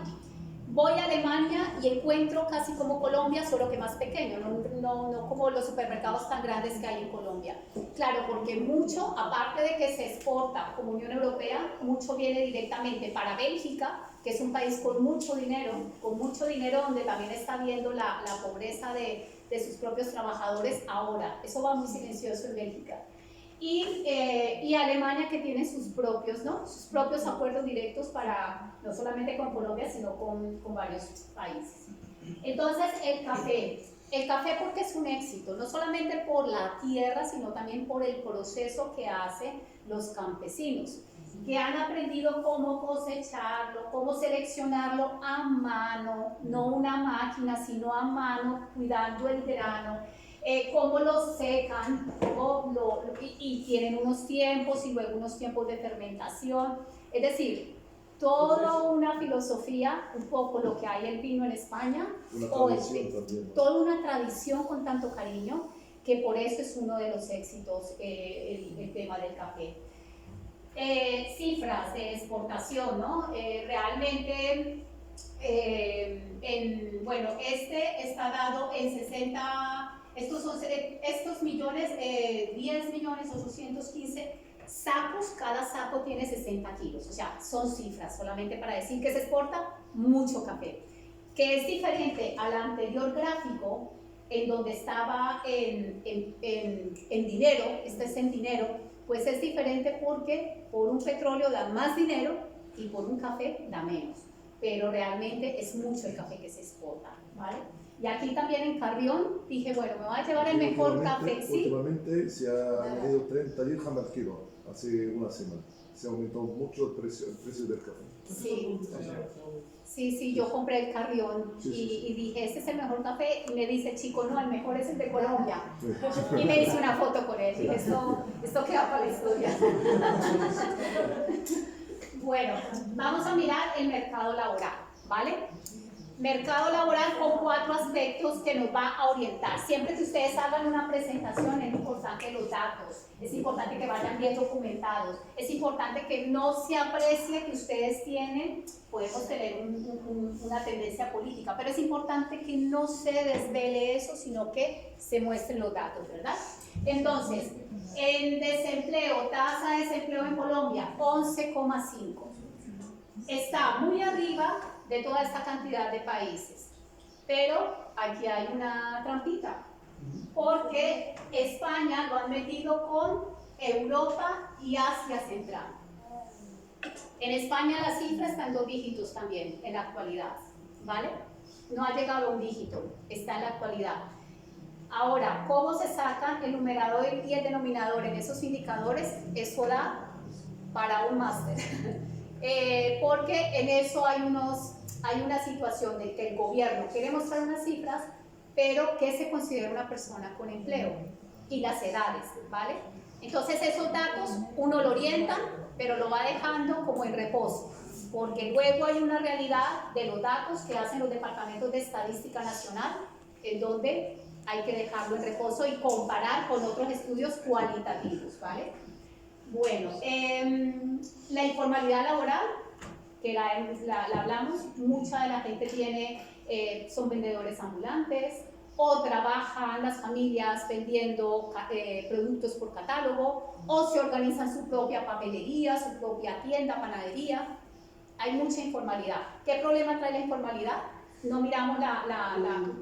Voy a Alemania y encuentro casi como Colombia, solo que más pequeño, no como los supermercados tan grandes que hay en Colombia. Claro, porque mucho, aparte de que se exporta como Unión Europea, mucho viene directamente para Bélgica, que es un país con mucho dinero donde también está viendo la pobreza de sus propios trabajadores ahora. Eso va muy silencioso en Bélgica. Y Alemania, que tiene sus propios acuerdos directos no solamente con Colombia, sino con varios países. Entonces, el café porque es un éxito, no solamente por la tierra, sino también por el proceso que hacen los campesinos, que han aprendido cómo cosecharlo, cómo seleccionarlo a mano, no una máquina, sino a mano, cuidando el grano. Cómo lo secan, y tienen unos tiempos y luego unos tiempos de fermentación. Es decir, toda una filosofía, un poco lo que hay el vino en España, toda una tradición con tanto cariño, que por eso es uno de los éxitos el tema del café. Cifras de exportación, ¿no? Realmente, este está dado en 60... Estos millones, 10.815.000 sacos, cada saco tiene 60 kilos, o sea, son cifras solamente para decir que se exporta mucho café, que es diferente al anterior gráfico, en donde estaba en dinero, este es en dinero, Pues es diferente porque por un petróleo da más dinero y por un café da menos. Pero realmente es mucho el café que se exporta, ¿vale? Y aquí también en Carrión dije, bueno, me voy a llevar el mejor café, ¿sí?
Últimamente se ha añadido 30 dirham al kilo, hace una semana. Se aumentó mucho el precio del café.
Sí. Sí, yo compré el Carrión y dije, este es el mejor café. Y me dice el chico, no, el mejor es el de Colombia. Y me hice una foto con él. Dije, esto queda para la historia. Bueno, vamos a mirar el mercado laboral, ¿vale? Mercado laboral con 4 aspectos que nos va a orientar. Siempre que ustedes hagan una presentación es importante los datos, es importante que vayan bien documentados, es importante que no se aprecie que ustedes tienen, podemos tener una tendencia política, pero es importante que no se desvele eso, sino que se muestren los datos, ¿verdad? Entonces, el desempleo, tasa de desempleo en Colombia, 11,5. Está muy arriba de toda esta cantidad de países, pero aquí hay una trampita, porque España lo han metido con Europa y Asia Central. En España la cifra está en 2 dígitos también, en la actualidad, ¿vale? No ha llegado a un dígito, está en la actualidad. Ahora, ¿cómo se sacan el numerador y el denominador en esos indicadores? Eso da para un máster. Porque en eso hay una situación de que el gobierno quiere mostrar unas cifras, pero que se considera una persona con empleo y las edades, ¿vale? Entonces esos datos uno lo orienta, pero lo va dejando como en reposo, porque luego hay una realidad de los datos que hacen los departamentos de estadística nacional, en donde hay que dejarlo en reposo y comparar con otros estudios cualitativos, ¿vale? Bueno, la informalidad laboral, que la hablamos, mucha de la gente son vendedores ambulantes o trabajan las familias vendiendo productos por catálogo o se organizan su propia papelería, su propia tienda, panadería. Hay mucha informalidad. ¿Qué problema trae la informalidad? No miramos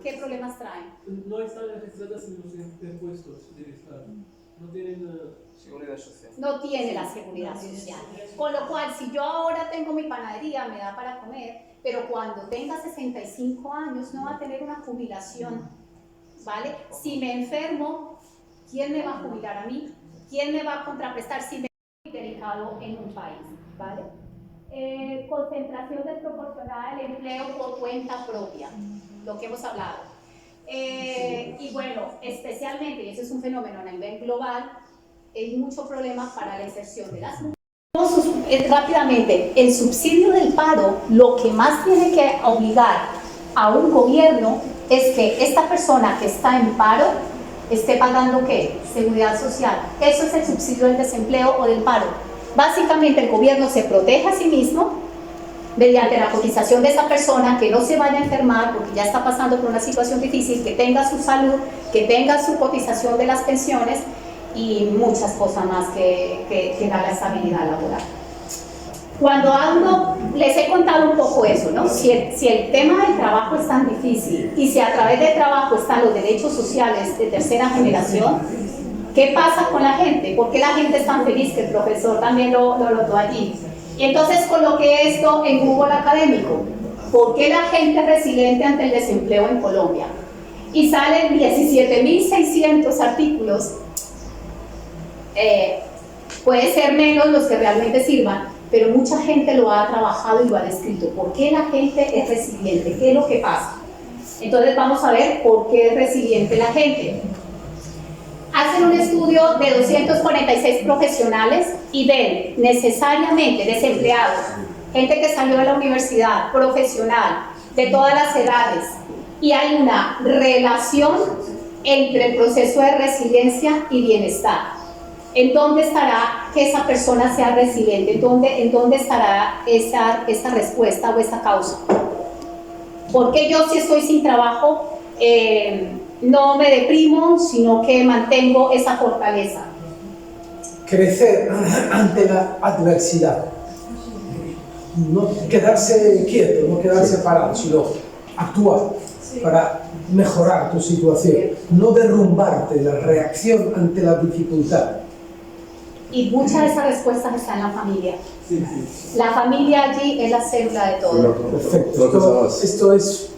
qué problemas traen.
No están registradas en los impuestos del Estado. No tienen
seguridad social.
No tiene la seguridad social. Con lo cual, si yo ahora tengo mi panadería, me da para comer, pero cuando tenga 65 años no va a tener una jubilación, ¿vale? Si me enfermo, ¿quién me va a jubilar a mí? ¿Quién me va a contraprestar si me estoy delicado en un país, ¿vale? Concentración desproporcionada del empleo por cuenta propia, lo que hemos hablado. Y bueno, especialmente, y eso es un fenómeno a nivel global, hay mucho problema para la inserción de las mujeres. Rápidamente, el subsidio del paro, lo que más tiene que obligar a un gobierno es que esta persona que está en paro esté pagando ¿qué? Seguridad social. Eso es el subsidio del desempleo o del paro. Básicamente el gobierno se protege a sí mismo mediante la cotización de esa persona, que no se vaya a enfermar porque ya está pasando por una situación difícil, que tenga su salud, que tenga su cotización de las pensiones y muchas cosas más que da la estabilidad laboral. Cuando hablo, les he contado un poco eso, ¿no? Si el tema del trabajo es tan difícil y si a través del trabajo están los derechos sociales de tercera generación, ¿qué pasa con la gente? ¿Por qué la gente es tan feliz? Que el profesor también lo notó allí. Y entonces coloqué esto en Google Académico. ¿Por qué la gente es resiliente ante el desempleo en Colombia? Y salen 17.600 artículos. Puede ser menos los que realmente sirvan, pero mucha gente lo ha trabajado y lo ha descrito. ¿Por qué la gente es resiliente? ¿Qué es lo que pasa? Entonces vamos a ver por qué es resiliente la gente. Hacen un estudio de 246 profesionales y ven necesariamente desempleados, gente que salió de la universidad, profesional, de todas las edades, y hay una relación entre el proceso de resiliencia y bienestar. ¿En dónde estará que esa persona sea resiliente? ¿En dónde estará esa respuesta o esa causa? Porque yo, si estoy sin trabajo, no me deprimo, sino que mantengo esa fortaleza.
Crecer ante la adversidad. No quedarse quieto, no quedarse parado, sino actuar para mejorar tu situación. No derrumbarte, la reacción ante la dificultad.
Y muchas de esas respuestas están en la familia.
Sí, sí.
La familia allí es la célula de todo.
Perfecto. Esto es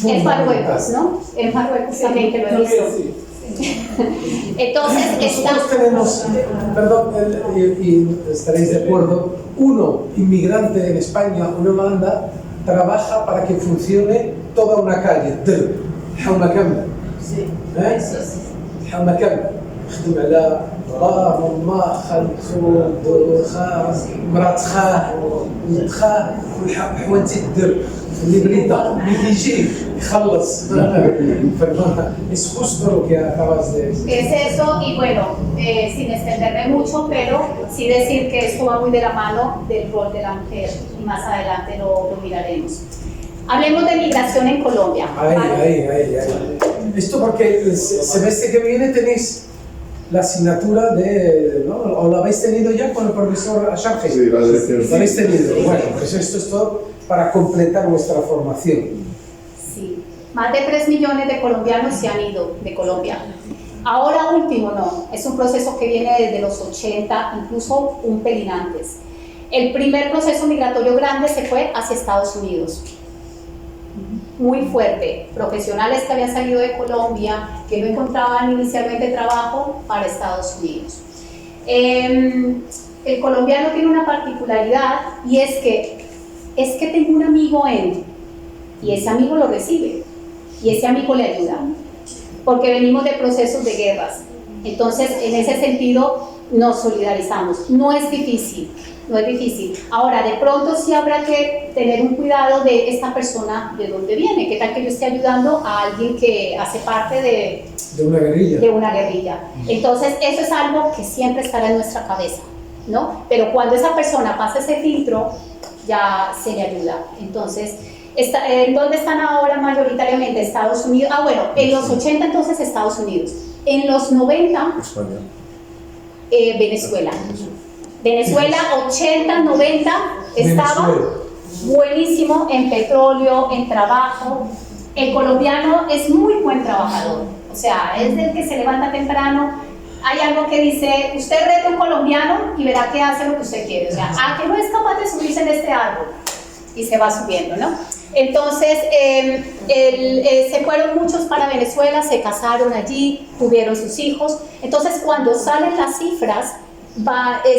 Es Marruecos, ¿no? Es Marruecos también que lo he visto.
Sí.
Entonces,
nosotros tenemos, perdón, y estaréis de acuerdo, uno inmigrante en España, en Holanda, trabaja para que funcione toda una calle, حومة كاملة. حومة كاملة. يخدم على بابا ماما خال خود خال مرات خال ولد خال كل حوانتي الدر اللي بريده اللي كيجي يخلص. Es justo lo que acabas de decir.
Es eso, y bueno, sin extenderme mucho, pero sí decir que esto va muy de la mano del rol de la mujer, y más adelante lo miraremos. Hablemos de migración en Colombia.
Ahí. Esto porque el semestre que viene tenéis la asignatura de, ¿no? ¿O la habéis tenido ya con el profesor Asharji?
Sí, la dirección.
¿La habéis tenido? Bueno, pues esto es todo para completar vuestra formación.
Sí, más de 3 millones de colombianos se han ido de Colombia. Ahora último no, es un proceso que viene desde los 80, incluso un pelín antes. El primer proceso migratorio grande se fue hacia Estados Unidos. Muy fuerte, profesionales que habían salido de Colombia, que no encontraban inicialmente trabajo para Estados Unidos. El colombiano tiene una particularidad y es que tengo un amigo y ese amigo lo recibe y ese amigo le ayuda, porque venimos de procesos de guerras. Entonces, en ese sentido, nos solidarizamos. No es difícil. Ahora, de pronto sí habrá que tener un cuidado de esta persona, de dónde viene. ¿Qué tal que yo esté ayudando a alguien que hace parte de una guerrilla? Entonces, eso es algo que siempre estará en nuestra cabeza, ¿no? Pero cuando esa persona pasa ese filtro, ya se le ayuda. Entonces, ¿dónde están ahora mayoritariamente? Estados Unidos. Bueno, en los 80 entonces Estados Unidos. En los 90,
España.
Venezuela. Venezuela 80, 90 estaba buenísimo en petróleo, en trabajo. El colombiano es muy buen trabajador, o sea, es del que se levanta temprano. Hay algo que dice, usted rete a un colombiano y verá que hace lo que usted quiere, o sea, que no es capaz de subirse en este árbol, y se va subiendo, ¿no? Entonces, se fueron muchos para Venezuela, se casaron allí, tuvieron sus hijos. Entonces, cuando salen las cifras,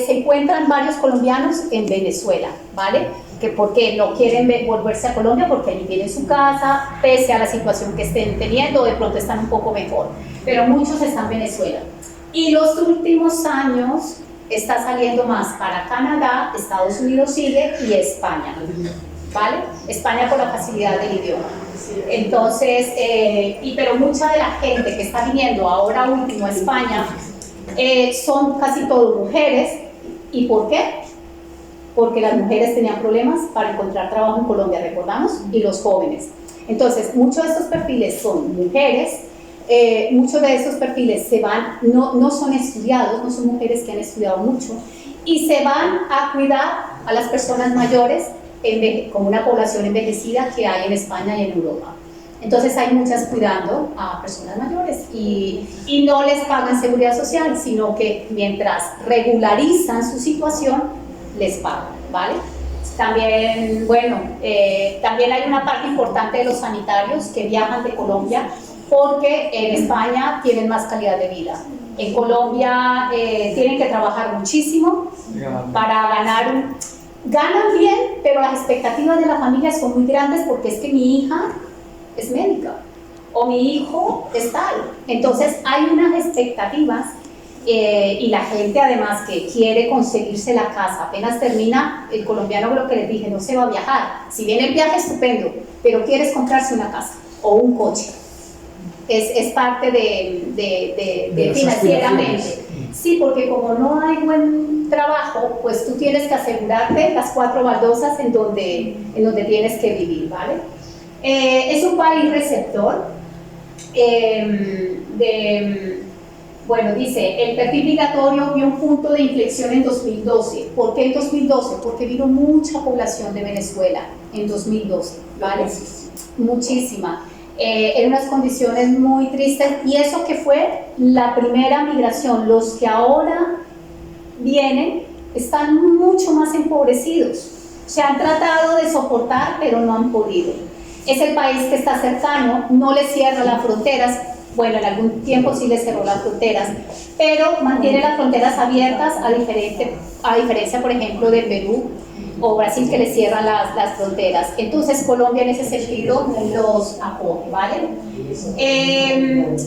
se encuentran varios colombianos en Venezuela, ¿vale? Porque no quieren volverse a Colombia porque allí tienen su casa, pese a la situación que estén teniendo, de pronto están un poco mejor, pero muchos están en Venezuela. Y los últimos años está saliendo más para Canadá, Estados Unidos sigue, y España, ¿vale? España por la facilidad del idioma. Entonces, pero mucha de la gente que está viniendo ahora último a España son casi todas mujeres. ¿Y por qué? Porque las mujeres tenían problemas para encontrar trabajo en Colombia, recordamos, y los jóvenes. Entonces, muchos de estos perfiles son mujeres, muchos de estos perfiles se van, no son estudiados, no son mujeres que han estudiado mucho, y se van a cuidar a las personas mayores como una población envejecida que hay en España y en Europa. Entonces hay muchas cuidando a personas mayores y no les pagan seguridad social, sino que mientras regularizan su situación, les pagan, ¿vale? También, bueno, también hay una parte importante de los sanitarios que viajan de Colombia porque en España tienen más calidad de vida. En Colombia tienen que trabajar muchísimo para ganan bien, pero las expectativas de la familia son muy grandes porque es que mi hija es médica o mi hijo es tal. Entonces hay unas expectativas y la gente además que quiere conseguirse la casa, apenas termina, el colombiano, lo que les dije, no se va a viajar. Si bien el viaje estupendo, pero quieres comprarse una casa o un coche. Es parte de financieramente. Sí, porque como no hay buen trabajo, pues tú tienes que asegurarte las 4 baldosas en donde tienes que vivir, ¿vale? Es un país receptor. Bueno, dice, el perfil migratorio vio un punto de inflexión en 2012. ¿Por qué en 2012? Porque vino mucha población de Venezuela en 2012, ¿vale? Muchísima. En unas condiciones muy tristes, y eso que fue la primera migración. Los que ahora vienen, están mucho más empobrecidos. Se han tratado de soportar, pero no han podido. Es el país que está cercano, no le cierra las fronteras. Bueno, en algún tiempo sí le cerró las fronteras, pero mantiene las fronteras abiertas a diferencia, por ejemplo, de Perú o Brasil, que le cierran las fronteras. Entonces, Colombia en ese sentido los apoya, ¿vale?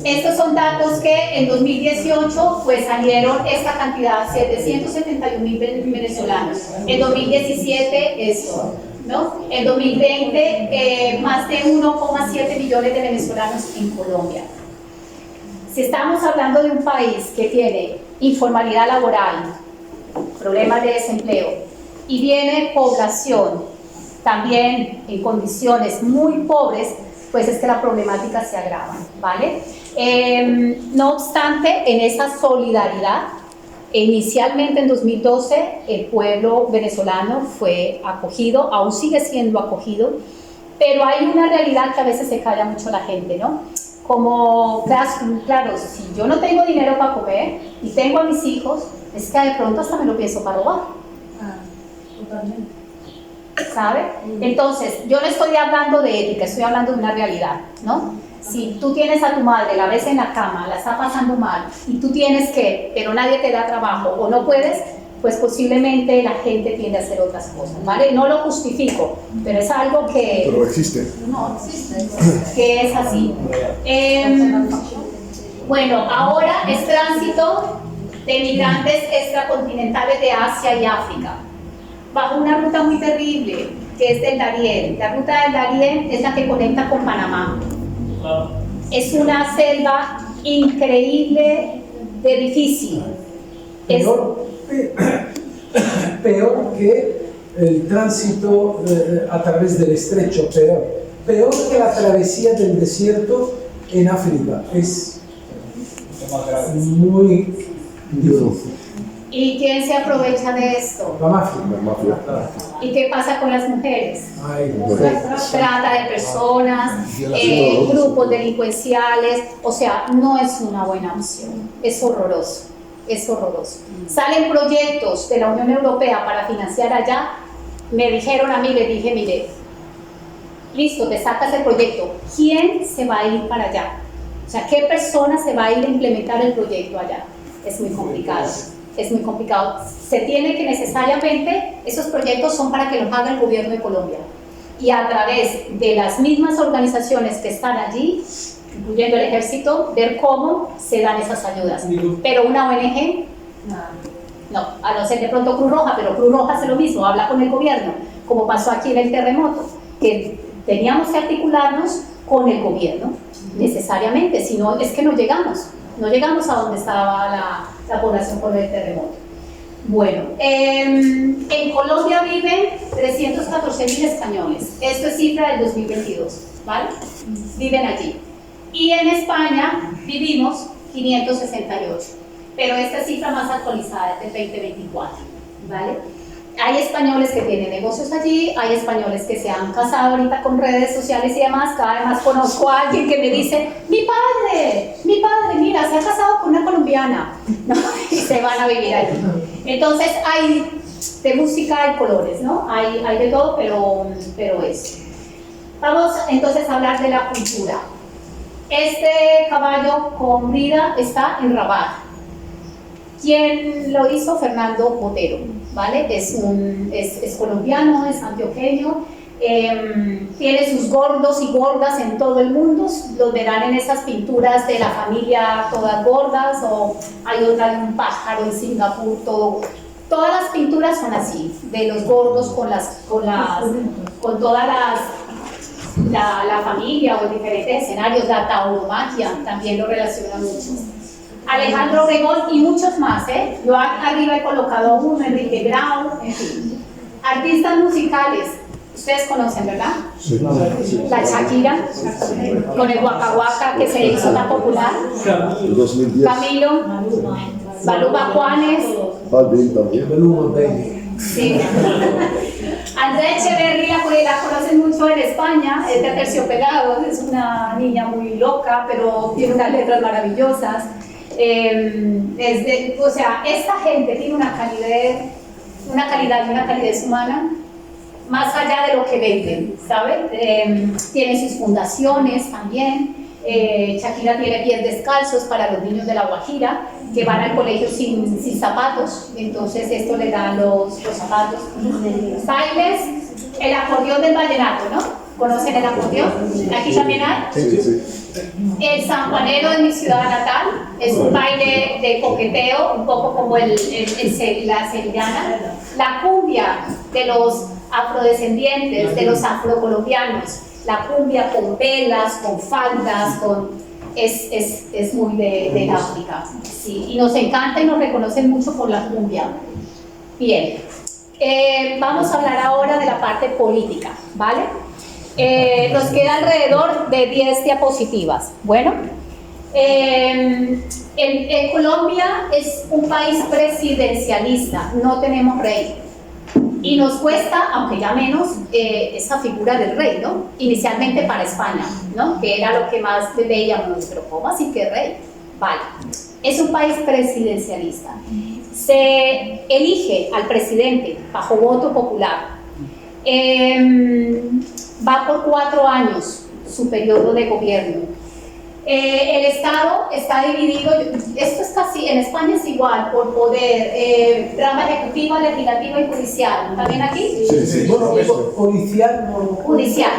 Estos son datos que en 2018 pues salieron esta cantidad, 771.000 venezolanos. En 2017 esto, ¿no? En 2020 más de 1,7 millones de venezolanos en Colombia. Si estamos hablando de un país que tiene informalidad laboral, problemas de desempleo, y viene población también en condiciones muy pobres, pues es que la problemática se agrava, ¿vale? No obstante, en esa solidaridad, inicialmente en 2012 el pueblo venezolano fue acogido, aún sigue siendo acogido, pero hay una realidad que a veces se calla mucho la gente, ¿no? Como, claro, si yo no tengo dinero para comer y tengo a mis hijos, es que de pronto hasta me lo pienso para robar.
Totalmente.
¿Sabe? Entonces, yo no estoy hablando de ética, estoy hablando de una realidad, ¿no? Si tú tienes a tu madre, la ves en la cama, la está pasando mal, y tú tienes que, pero nadie te da trabajo o no puedes, pues posiblemente la gente tiende a hacer otras cosas, ¿vale? No lo justifico, pero es algo que...
Pero existe.
No, existe. Que es así. Bueno, ahora es tránsito de migrantes extracontinentales de Asia y África, bajo una ruta muy terrible, que es del Darién. La ruta del Darién es la que conecta con Panamá. Es una selva increíble de difícil.
Peor que el tránsito a través del estrecho, peor que la travesía del desierto en África. Es muy difícil.
¿Y quién se aprovecha de esto?
La mafia.
¿Y qué pasa con las mujeres?
Ay,
Trata de personas, grupos delincuenciales, o sea, no es una buena opción, es horroroso, es horroroso. Salen proyectos de la Unión Europea para financiar allá, me dijeron a mí, le dije, mire, listo, te sacas el proyecto, ¿quién se va a ir para allá? O sea, ¿qué persona se va a ir a implementar el proyecto allá? Es muy complicado. Es muy complicado. Se tiene que necesariamente, esos proyectos son para que los haga el gobierno de Colombia. Y a través de las mismas organizaciones que están allí, incluyendo el ejército, ver cómo se dan esas ayudas. Pero una ONG, no, a no ser de pronto Cruz Roja, pero Cruz Roja hace lo mismo, habla con el gobierno, como pasó aquí en el terremoto, que teníamos que articularnos con el gobierno, necesariamente, si no, es que no llegamos a donde estaba la población por el terremoto. Bueno, en Colombia viven 314.000 españoles, esto es cifra del 2022, ¿vale? Viven allí. Y en España vivimos 568, pero esta es cifra más actualizada, es del 2024, ¿vale? Hay españoles que tienen negocios allí, hay españoles que se han casado ahorita con redes sociales y demás. Cada vez más conozco a alguien que me dice, mi padre, mira, se ha casado con una colombiana, ¿no? Y se van a vivir allí. Entonces hay de música, hay colores, ¿no? Hay de todo, pero eso. Vamos entonces a hablar de la cultura. Este caballo con brida está en Rabat. ¿Quién lo hizo? Fernando Botero, ¿vale? Es colombiano, es antioqueño, tiene sus gordos y gordas en todo el mundo, los verán en esas pinturas de la familia todas gordas, o hay otra de un pájaro en Singapur, todas las pinturas son así, de los gordos con toda la familia o en diferentes escenarios. La tauromaquia también lo relaciona mucho. Alejandro Obregón y muchos más, ¿eh? Yo arriba he colocado uno, Enrique Grau, en fin. Artistas musicales, ustedes conocen, ¿verdad?
Sí.
La Shakira, con el Waka Waka que se hizo tan popular.
El 2010.
Camilo, Baluba Juanes.
Balvin también.
Sí. Andrea Echeverría, pues la conocen mucho en España, es de Terciopelados, es una niña muy loca, pero tiene unas letras maravillosas. O sea, esta gente tiene una calidad y una calidez humana más allá de lo que venden, ¿saben? Tienen sus fundaciones también. Shakira tiene pies descalzos para los niños de La Guajira que van al colegio sin zapatos, entonces esto le da los zapatos. Bailes, el acordeón del vallenato, ¿no? ¿Conocen el acordeón? ¿Aquí también hay?
Sí.
El sanjuanero de mi ciudad natal es un baile de coqueteo, un poco como la sevillana. La cumbia de los afrodescendientes, de los afrocolombianos, la cumbia con velas, con faldas, es muy de África. Sí, y nos encanta y nos reconocen mucho por la cumbia. Bien, vamos a hablar ahora de la parte política, ¿vale? Nos queda alrededor de 10 diapositivas. Bueno, Colombia es un país presidencialista, no tenemos rey. Y nos cuesta, aunque ya menos, esa figura del rey, ¿no? Inicialmente para España, ¿no? Que era lo que más veíamos, pero ¿cómo así que rey? Vale, es un país presidencialista. Se elige al presidente bajo voto popular. Va por 4 años su periodo de gobierno. El Estado está dividido, esto es casi, en España es igual, por poder, rama ejecutiva, legislativa y judicial. ¿También aquí?
Sí.
Bueno, policial no.
Judicial.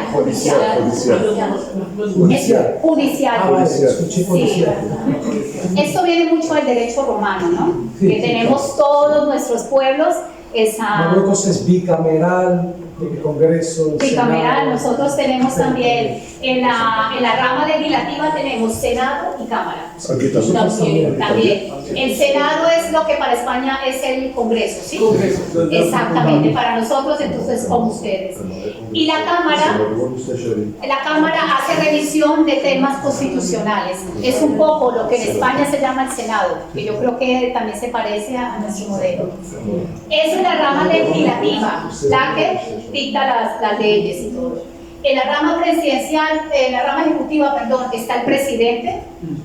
Ah, vale, escuché policial.
Sí. Esto viene mucho del derecho romano, ¿no?
Sí,
Que tenemos todos nuestros pueblos esa...
Marruecos es bicameral, Congreso,
bicameral.
Senado.
Nosotros tenemos también en la rama legislativa tenemos Senado y Cámara.
Aquí
También. El Senado es lo que para España es el Congreso, ¿sí? Exactamente, para nosotros entonces como ustedes. Y la Cámara hace revisión de temas constitucionales. Es un poco lo que en España se llama el Senado, que yo creo que también se parece a nuestro modelo. Es la rama legislativa, la que dicta las leyes y todo. En la rama presidencial, en la rama ejecutiva, perdón, está el presidente,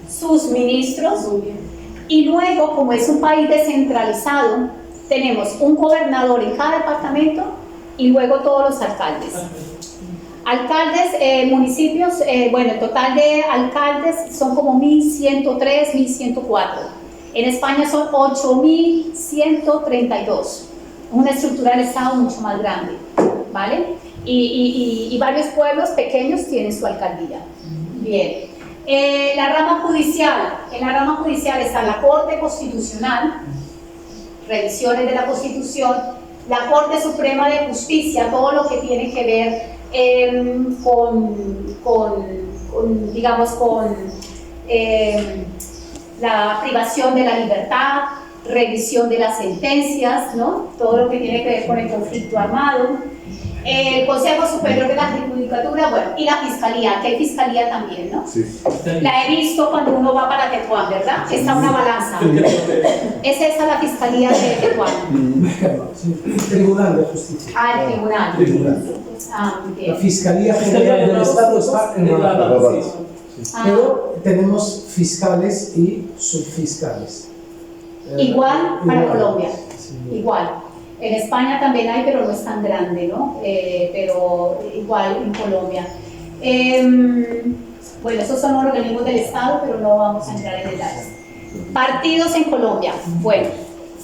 sus ministros, y luego, como es un país descentralizado, tenemos un gobernador en cada departamento y luego todos los alcaldes. Alcaldes, municipios, bueno, el total de alcaldes son como 1.103, 1.104. En España son 8.132. Una estructura del Estado mucho más grande, ¿vale? Y varios pueblos pequeños tienen su alcaldía. Bien. La rama judicial. En la rama judicial está la Corte Constitucional, revisiones de la Constitución, la Corte Suprema de Justicia, todo lo que tiene que ver digamos, con la privación de la libertad, revisión de las sentencias, ¿no? Todo lo que tiene que ver con el conflicto armado. El Consejo Superior de la Judicatura, bueno, y la Fiscalía, que hay Fiscalía también, ¿no?
Sí.
La he visto cuando uno va para Tetuán, ¿verdad? Está una balanza. Es esa la Fiscalía de Tetuán.
Tribunal de Justicia.
Ah, el Tribunal.
La Fiscalía General del Estado está en Rabat. Pero tenemos fiscales y subfiscales.
Igual para Colombia, igual. En España también hay, pero no es tan grande, ¿no? Pero igual en Colombia. Bueno, esos son los organismos del Estado, pero no vamos a entrar en detalles. Partidos en Colombia. Bueno,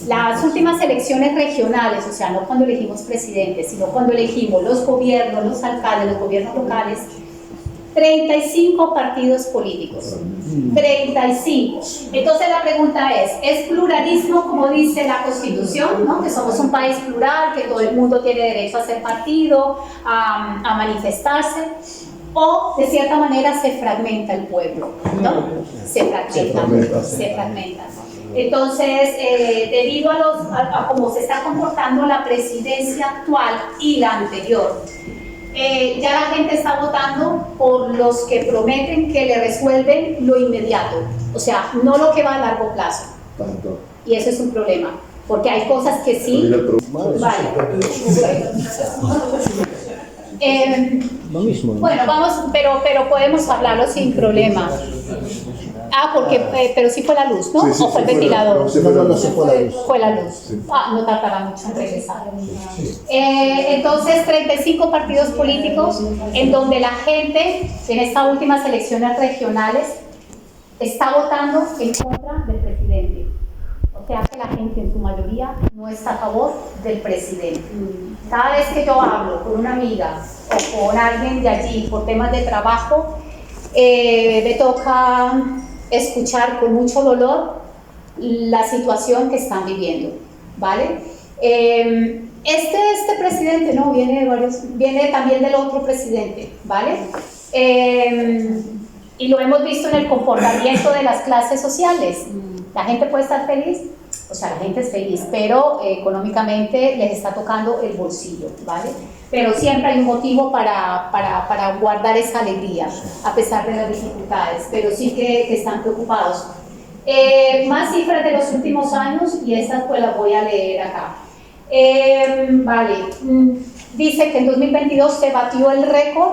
las últimas elecciones regionales, o sea, no cuando elegimos presidentes, sino cuando elegimos los gobiernos, los alcaldes, los gobiernos locales, 35 partidos políticos, 35. Entonces la pregunta ¿es pluralismo como dice la Constitución, ¿no? Que somos un país plural, que todo el mundo tiene derecho a ser partido, a manifestarse, o de cierta manera se fragmenta el pueblo, ¿no? Se fragmenta. Entonces, debido a cómo se está comportando la presidencia actual y la anterior, ya la gente está votando por los que prometen que le resuelven lo inmediato, o sea, no lo que va a largo plazo. Y eso es un problema, porque hay cosas que sí. Vale. Bueno, vamos, pero podemos hablarlo sin problema. pero sí fue la luz, ¿no?
Sí, sí,
¿O fue el
sí,
ventilador?
sí, fue la luz.
fue la luz.
Fue la luz.
Sí.
No tardará mucho en regresar. Entonces, 35 partidos políticos en donde la gente en estas últimas elecciones regionales está votando en contra del presidente. O sea que la gente en su mayoría no está a favor del presidente. Cada vez que yo hablo con una amiga o con alguien de allí por temas de trabajo, me toca escuchar con mucho dolor la situación que están viviendo, ¿vale? Este presidente no viene también del otro presidente, ¿vale? Y lo hemos visto en el comportamiento de las clases sociales. La gente puede estar feliz, o sea, la gente es feliz, pero económicamente les está tocando el bolsillo, ¿vale? Pero siempre hay un motivo para guardar esa alegría, a pesar de las dificultades, pero sí que están preocupados. Más cifras de los últimos años, y estas pues las voy a leer acá. Dice que en 2022 se batió el récord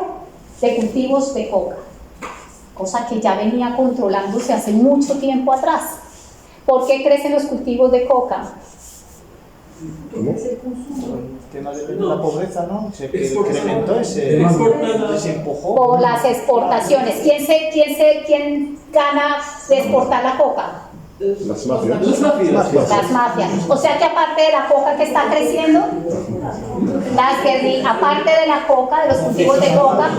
de cultivos de coca, cosa que ya venía controlándose hace mucho tiempo atrás. ¿Por qué crecen los cultivos de coca?
¿Cómo?
El tema de la pobreza, ¿no? Se
Exportación.
incrementó, se empujó.
Por las exportaciones. ¿Quién gana de exportar la coca?
Las mafias.
Las mafias.
Las mafias. O sea que aparte de la coca que está creciendo, aparte de la coca, de los cultivos de coca,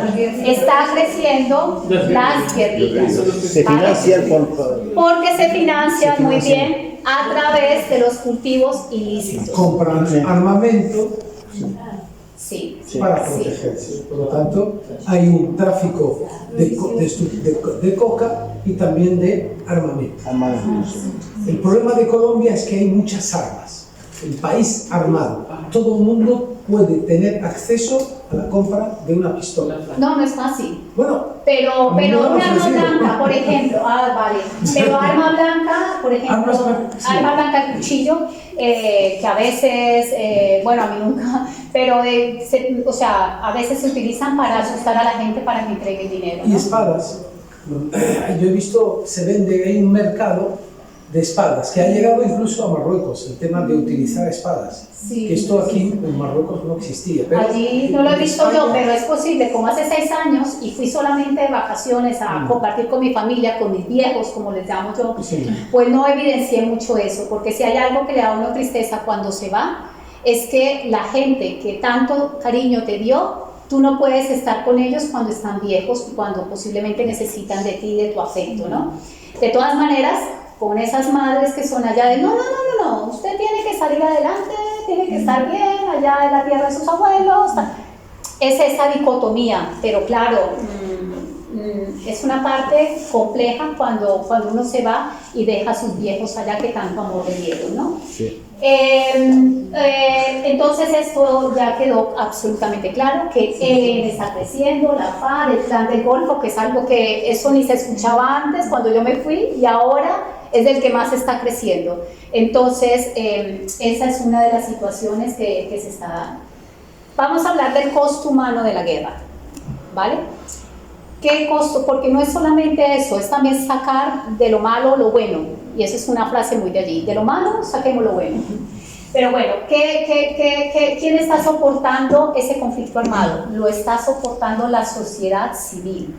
está creciendo las guerrillas.
Se financian
Porque se financian muy bien a través de los cultivos ilícitos.
Compran armamento
Sí.
para protegerse. Por lo tanto, hay un tráfico de coca y también de armamento. El problema de Colombia es que hay muchas armas. El país armado. Todo el mundo puede tener acceso a la compra de una pistola.
No es fácil.
Bueno,
Pero
a mí me lo han
un arma
ofrecido.
blanca, por ejemplo, vale. Pero arma blanca, por ejemplo,
Sí.
arma blanca, el cuchillo, que a veces, a mí nunca, pero a veces se utilizan para asustar a la gente para que entregue el dinero,
y
¿no?
espadas. Yo he visto, se vende en un mercado de espadas, que ha llegado incluso a Marruecos, el tema de utilizar espadas.
Sí.
Que esto aquí en Marruecos no existía. Pero
Allí no lo he
en
visto yo,
España-
pero es posible. Como hace 6 años y fui solamente de vacaciones a compartir con mi familia, con mis viejos, como les llamo yo,
Sí.
pues no evidencié mucho eso, porque si hay algo que le da a uno tristeza cuando se va, es que la gente que tanto cariño te dio, tú no puedes estar con ellos cuando están viejos y cuando posiblemente necesitan de ti, de tu afecto, ¿no? De todas maneras, con esas madres que son allá de no, usted tiene que salir adelante, tiene que estar bien, allá en la tierra de sus abuelos, es esa dicotomía, pero claro, es una parte compleja cuando uno se va y deja a sus viejos allá que tanto amor le dieron, ¿no?
Sí.
Entonces esto ya quedó absolutamente claro, que él está creciendo, la FARC, el plan del Golfo, que es algo que eso ni se escuchaba antes cuando yo me fui y ahora es el que más está creciendo. Entonces esa es una de las situaciones que se está dando. Vamos a hablar del costo humano de la guerra, ¿vale? ¿Qué costo? Porque no es solamente eso, es también sacar de lo malo lo bueno. Y esa es una frase muy de allí. De lo malo, saquemos lo bueno. Pero bueno, ¿quién está soportando ese conflicto armado? Lo está soportando la sociedad civil.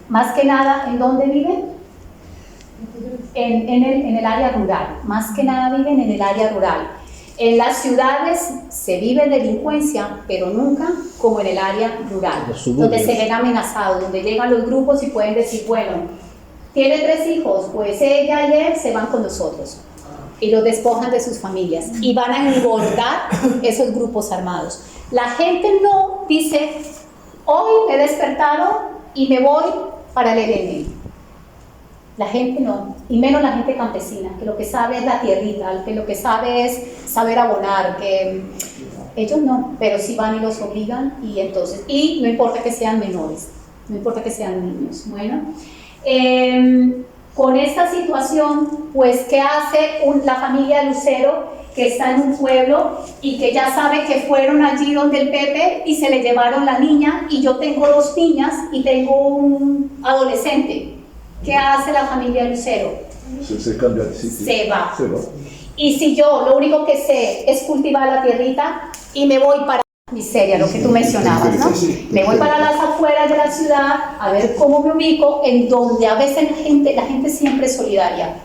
Más que nada, ¿en dónde viven? En el área rural. Más que nada viven en el área rural. En las ciudades se vive delincuencia, pero nunca como en el área rural, donde se ven amenazados, donde llegan los grupos y pueden decir, bueno, tiene 3 hijos, pues ella y él se van con nosotros y los despojan de sus familias y van a engordar esos grupos armados. La gente no dice, hoy me he despertado y me voy para el ELN. La gente no, y menos la gente campesina, que lo que sabe es la tierrita, que lo que sabe es saber abonar, que ellos no, pero sí van y los obligan y entonces, y no importa que sean menores, no importa que sean niños. Bueno, con esta situación, pues, ¿qué hace la familia de Lucero, que está en un pueblo y que ya sabe que fueron allí donde el Pepe y se le llevaron la niña, y yo tengo 2 niñas y tengo un adolescente? ¿Qué hace la familia Lucero?
Se cambia de sitio.
Se va.
Se va.
Y si yo lo único que sé es cultivar la tierrita y me voy para miseria, lo que tú mencionabas, ¿no? Me voy para las afueras de la ciudad a ver cómo me ubico, en donde a veces la gente siempre es solidaria.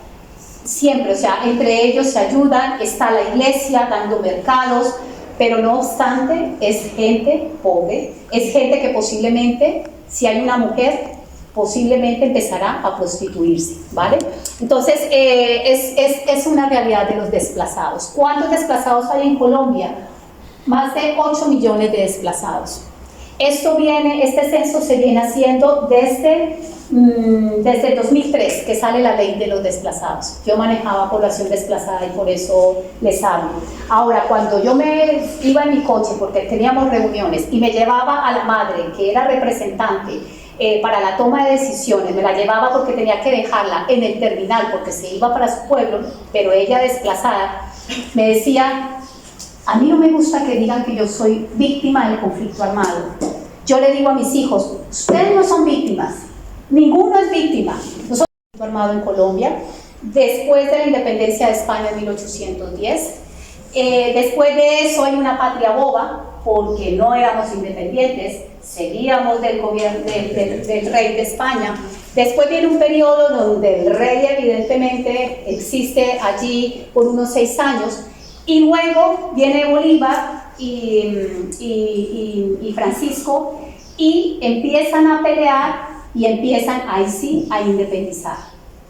Siempre, o sea, entre ellos se ayudan, está la iglesia dando mercados, pero no obstante es gente pobre, es gente que posiblemente, si hay una mujer, posiblemente empezará a prostituirse, ¿vale? Entonces, es una realidad de los desplazados. ¿Cuántos desplazados hay en Colombia? Más de 8 millones de desplazados. Este censo se viene haciendo desde el 2003, que sale la ley de los desplazados. Yo manejaba población desplazada y por eso les hablo. Ahora, cuando yo me iba en mi coche, porque teníamos reuniones, y me llevaba a la madre, que era representante, para la toma de decisiones, me la llevaba porque tenía que dejarla en el terminal, porque se iba para su pueblo, pero ella desplazada, me decía, a mí no me gusta que digan que yo soy víctima del conflicto armado. Yo le digo a mis hijos, ustedes no son víctimas, ninguno es víctima. Nosotros conflicto armado en Colombia, después de la independencia de España en 1810, después de eso hay una patria boba, porque no éramos independientes, seguíamos del gobierno del rey de España. Después viene un periodo donde el rey evidentemente existe allí por unos 6 años, y luego viene Bolívar y Francisco, y empiezan a pelear y empiezan ahí sí a independizar.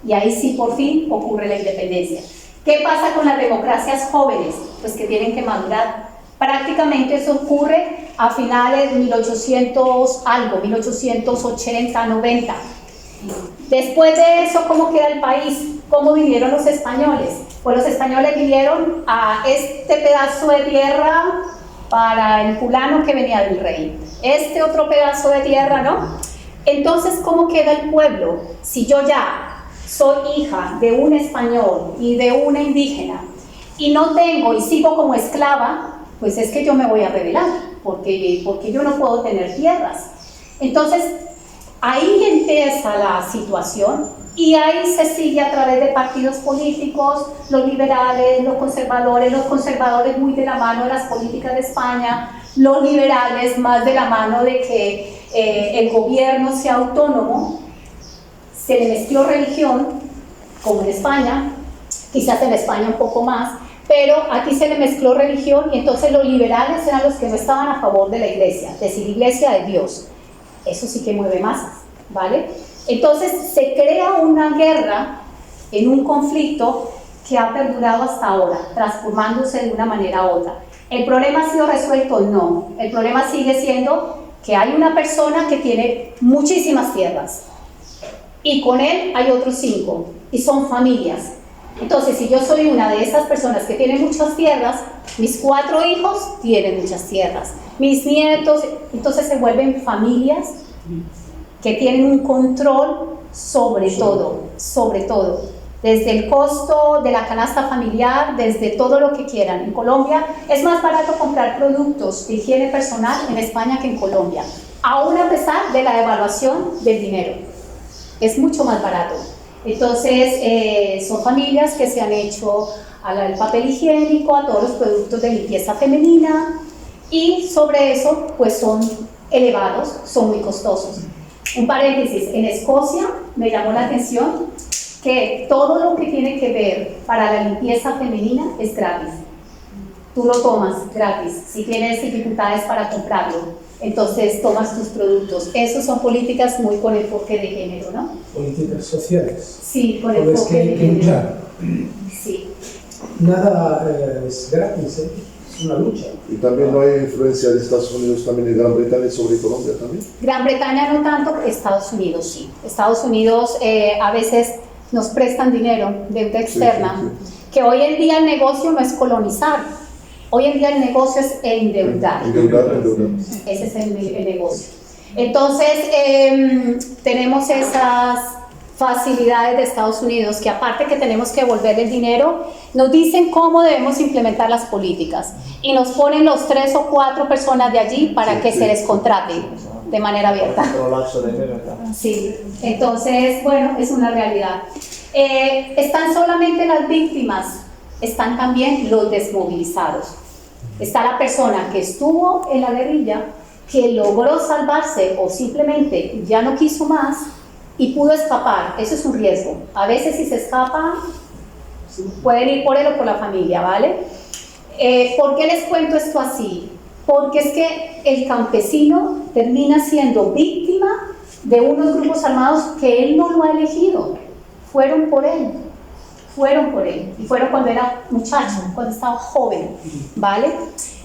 Y ahí sí por fin ocurre la independencia. ¿Qué pasa con las democracias jóvenes? Pues que tienen que madurar. Prácticamente eso ocurre a finales de 1880, 90. Después de eso, ¿cómo queda el país? ¿Cómo vinieron los españoles? Pues los españoles vinieron a este pedazo de tierra para el fulano que venía del rey. Este otro pedazo de tierra, ¿no? Entonces, ¿cómo queda el pueblo? Si yo ya soy hija de un español y de una indígena y no tengo y sigo como esclava, pues es que yo me voy a rebelar, porque yo no puedo tener tierras. Entonces, ahí empieza la situación y ahí se sigue a través de partidos políticos, los liberales, los conservadores muy de la mano de las políticas de España, los liberales más de la mano de que el gobierno sea autónomo. Se le mezcló religión, como en España, quizás en España un poco más, pero aquí se le mezcló religión y entonces los liberales eran los que no estaban a favor de la iglesia, es decir, iglesia de Dios. Eso sí que mueve masas, ¿vale? Entonces se crea una guerra en un conflicto que ha perdurado hasta ahora, transformándose de una manera a otra. ¿El problema ha sido resuelto? No. El problema sigue siendo que hay una persona que tiene muchísimas tierras y con él hay otros 5 y son familias. Entonces, si yo soy una de esas personas que tiene muchas tierras, mis 4 hijos tienen muchas tierras, mis nietos, entonces se vuelven familias que tienen un control sobre todo, desde el costo de la canasta familiar, desde todo lo que quieran. En Colombia es más barato comprar productos de higiene personal en España que en Colombia, aún a pesar de la devaluación del dinero. Es mucho más barato. Entonces, son familias que se han hecho al papel higiénico, a todos los productos de limpieza femenina, y sobre eso, pues son elevados, son muy costosos. Un paréntesis, en Escocia me llamó la atención que todo lo que tiene que ver para la limpieza femenina es gratis. Tú lo tomas gratis, si tienes dificultades para comprarlo. Entonces tomas tus productos. Esas son políticas muy con enfoque de género, ¿no?
Políticas sociales.
Sí, con
Por las
enfoque
que hay
de
que
género.
luchar.
Sí.
Nada es gratis, es una lucha.
Y también no hay influencia de Estados Unidos, también de Gran Bretaña sobre Colombia también.
Gran Bretaña no tanto, Estados Unidos sí. Estados Unidos a veces nos prestan dinero, deuda externa, que hoy en día el negocio no es colonizar. Hoy en día el negocio es endeudar. Ese es el negocio. Entonces, tenemos esas facilidades de Estados Unidos que aparte que tenemos que devolver el dinero, nos dicen cómo debemos implementar las políticas y nos ponen los 3 o 4 personas de allí para que se les contrate. de manera abierta.
Prolapso de ¿verdad?
Sí, entonces, bueno, es una realidad. Están solamente las víctimas, están también los desmovilizados. Está la persona que estuvo en la guerrilla, que logró salvarse o simplemente ya no quiso más y pudo escapar. Eso es un riesgo. A veces si se escapa, pueden ir por él o por la familia, ¿vale? ¿Por qué les cuento esto así? Porque es que el campesino termina siendo víctima de unos grupos armados que él no lo ha elegido. Fueron por él. Y fueron cuando era muchacho, cuando estaba joven, ¿vale?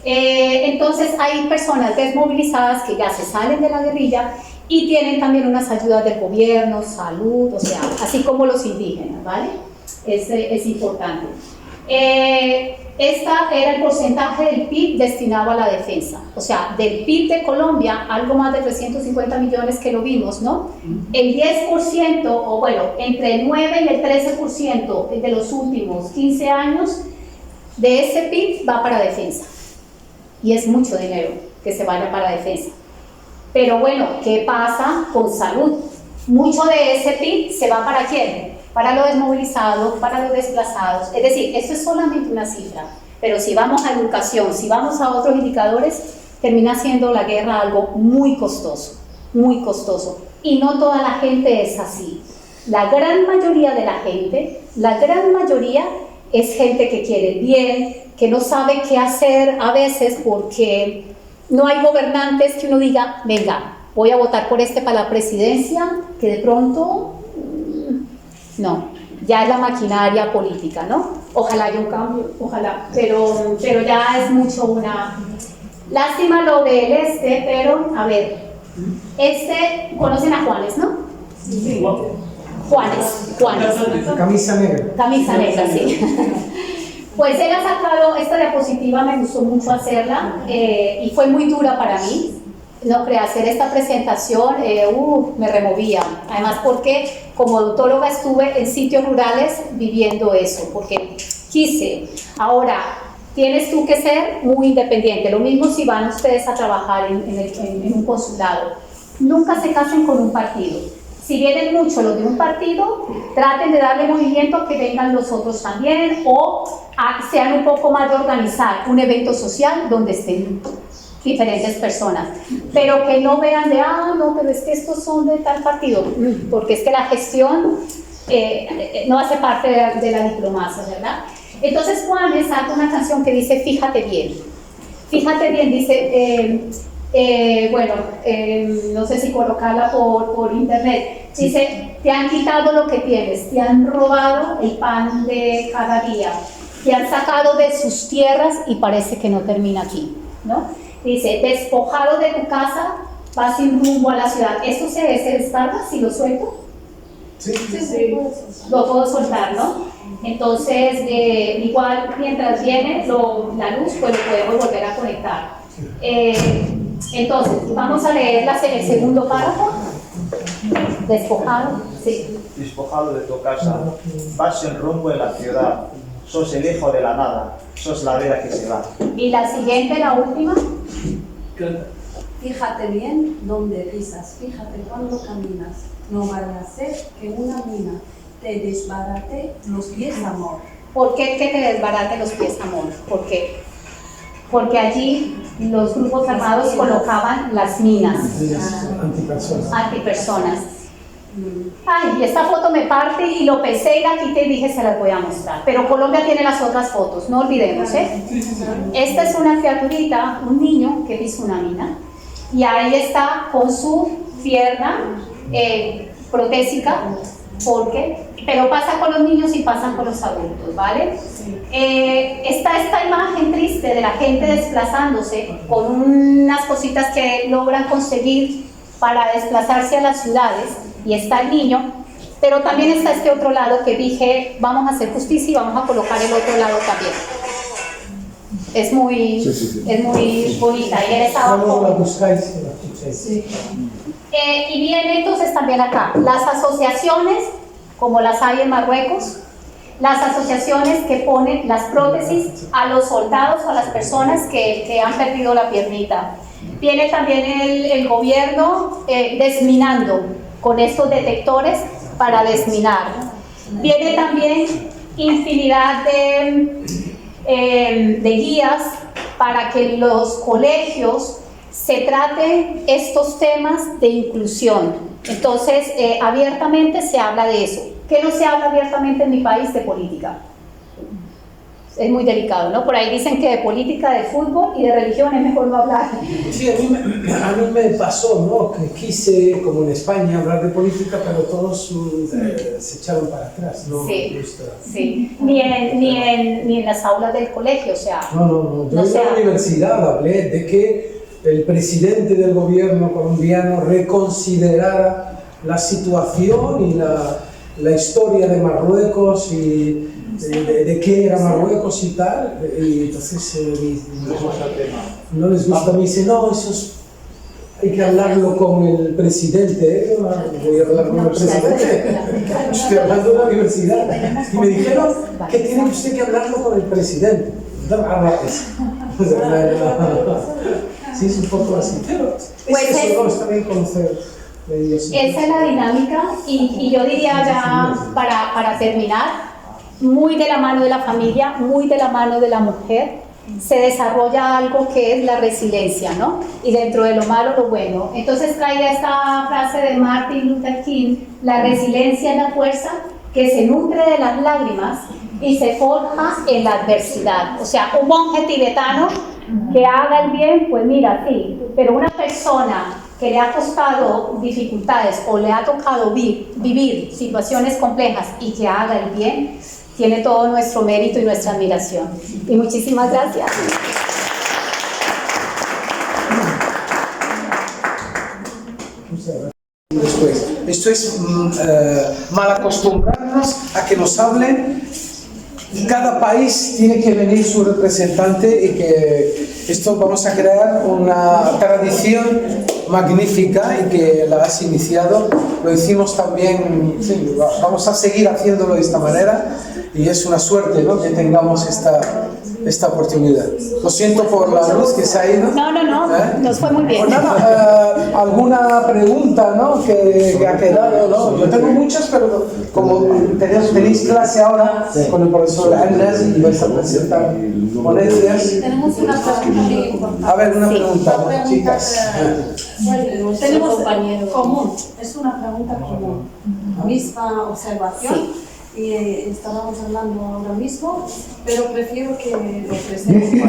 Entonces hay personas desmovilizadas que ya se salen de la guerrilla y tienen también unas ayudas del gobierno, salud, o sea, así como los indígenas, ¿vale? Es importante. Este era el porcentaje del PIB destinado a la defensa, o sea, del PIB de Colombia, algo más de 350 millones que lo vimos, ¿no? El 10%, o bueno, entre el 9 y el 13% de los últimos 15 años de ese PIB va para defensa, y es mucho dinero que se vaya para defensa. Pero bueno, ¿qué pasa con salud? Mucho de ese PIB se va ¿para quién? Para los desmovilizados, para los desplazados. Es decir, esto es solamente una cifra, pero si vamos a educación, si vamos a otros indicadores, termina siendo la guerra algo muy costoso, y no toda la gente es así. La gran mayoría de la gente, es gente que quiere bien, que no sabe qué hacer a veces porque no hay gobernantes que uno diga, venga, voy a votar por este para la presidencia, que de pronto... No, ya es la maquinaria política, ¿no? Ojalá haya un cambio, ojalá, pero ya es mucho una... Lástima lo del pero, a ver, conocen a Juanes, ¿no?
Sí.
Juanes.
Camisa negra,
sí. Pues él ha sacado esta diapositiva, me gustó mucho hacerla, y fue muy dura para mí. No creas, hacer esta presentación me removía, además porque como odontóloga estuve en sitios rurales viviendo eso, porque quise. Ahora, tienes tú que ser muy independiente, lo mismo si van ustedes a trabajar en un consulado. Nunca se casen con un partido. Si vienen muchos los de un partido, traten de darle movimiento a que vengan los otros también, o sean un poco más de organizar un evento social donde estén diferentes personas, pero que no vean de, no, pero es que estos son de tal partido, porque es que la gestión no hace parte de la diplomacia, ¿verdad? Entonces Juanes saca una canción que dice, fíjate bien, dice, no sé si colocarla por internet, dice, te han quitado lo que tienes, te han robado el pan de cada día, te han sacado de sus tierras y parece que no termina aquí, ¿no? Dice, despojado de tu casa, vas sin rumbo a la ciudad. ¿Esto se descarga si lo suelto?
Sí.
Lo puedo soltar, ¿no? Entonces, igual mientras viene la luz, pues lo podemos volver a conectar. Entonces, vamos a leerlas en el segundo párrafo. Despojado, sí.
Despojado de tu casa, vas sin rumbo en la ciudad, sos el hijo de la nada, sos la vida que se va.
Y la siguiente, la última.
Fíjate bien dónde pisas, fíjate cuando caminas, no vaya a ser que una mina te desbarate los pies, amor.
¿Por qué que te desbarate los pies, amor? ¿Por qué? Porque allí los grupos armados colocaban las minas antipersonas. Ay, y esta foto me parte y lo pensé y la quité y dije se las voy a mostrar. Pero Colombia tiene las otras fotos, no olvidemos, ¿eh? Esta es una criaturita, un niño que pisó una mina y ahí está con su pierna protésica, pero pasa con los niños y pasa con los adultos, ¿vale? Está esta imagen triste de la gente desplazándose con unas cositas que logran conseguir para desplazarse a las ciudades, y está el niño, pero también está este otro lado que dije, vamos a hacer justicia y vamos a colocar el otro lado también. Es muy bonita, y él estaba joven. Y viene entonces también acá, las asociaciones, como las hay en Marruecos, las asociaciones que ponen las prótesis a los soldados o a las personas que han perdido la piernita. Viene también el gobierno desminando con estos detectores para desminar. Viene también infinidad de guías para que los colegios se traten estos temas de inclusión. Entonces, abiertamente se habla de eso. ¿Qué no se habla abiertamente en mi país? De política. Es muy delicado, ¿no? Por ahí dicen que de política, de fútbol y de religión es mejor no hablar.
Sí, a mí me pasó, ¿no? Que quise, como en España, hablar de política, pero todos se echaron para atrás, ¿no?
Sí, sí. Ni en las aulas del colegio, o sea...
No. Yo en la universidad hablé de que el presidente del gobierno colombiano reconsiderara la situación y la historia de Marruecos y de qué era Marruecos y tal, y entonces no les gusta, me dice, no, hay que hablarlo con el presidente, ¿no? Voy a hablar con el presidente, estoy hablando de la universidad, y me dijeron que tiene usted que hablarlo con el presidente. Sí, es un poco así, pero está bien conocer.
Esa es la dinámica, y yo diría ya para terminar, muy de la mano de la familia, muy de la mano de la mujer, se desarrolla algo que es la resiliencia, ¿no? Y dentro de lo malo, lo bueno. Entonces traigo esta frase de Martin Luther King: la resiliencia es la fuerza que se nutre de las lágrimas y se forja en la adversidad. O sea, un monje tibetano que haga el bien, pues mira, sí, pero una persona que le ha costado dificultades o le ha tocado vivir situaciones complejas y que haga el bien, tiene todo nuestro mérito y nuestra admiración. Y muchísimas gracias.
Después, esto es mal acostumbrarnos a que nos hablen, y cada país tiene que venir su representante, y que esto vamos a crear una tradición magnífica y que la has iniciado, lo hicimos también, sí, vamos a seguir haciéndolo de esta manera, y es una suerte, ¿no?, que tengamos esta oportunidad. Lo siento por la luz que se ha ido.
No, nos fue muy bien.
Pues nada, alguna pregunta, ¿no?, que ha quedado, ¿no? Yo tengo muchas, pero como tenéis clase ahora con el profesor Ernest y vais a presentar ponencias.
Tenemos una pregunta muy importante.
A ver, una pregunta, chicas.
Tenemos común, es una pregunta común, misma observación, y estábamos hablando ahora mismo, pero prefiero que lo presente.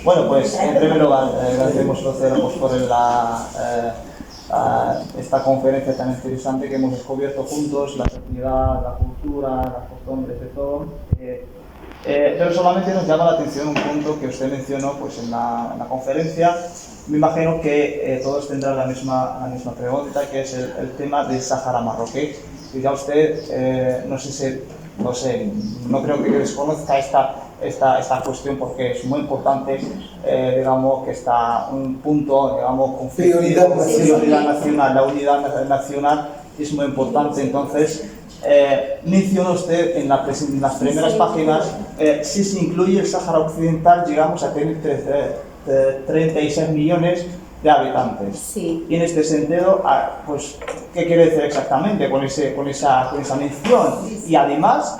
Bueno, pues en primer lugar, agradecemos a por esta conferencia tan interesante que hemos descubierto juntos, la sociedad, la cultura, las costumbres, de todo. Pero solamente nos llama la atención un punto que usted mencionó pues, en la conferencia. Me imagino que todos tendrán la misma pregunta, que es el tema del Sáhara marroquí. Y ya usted, no creo que desconozca esta cuestión, porque es muy importante, digamos, que está un punto, digamos, con prioridad nacional. La unidad nacional es muy importante. Entonces, menciona usted en las primeras páginas, si se incluye el Sáhara Occidental, llegamos a tener 36 millones de habitantes.
Sí.
Y en este sentido, pues, ¿qué quiere decir exactamente con esa mención? Y además,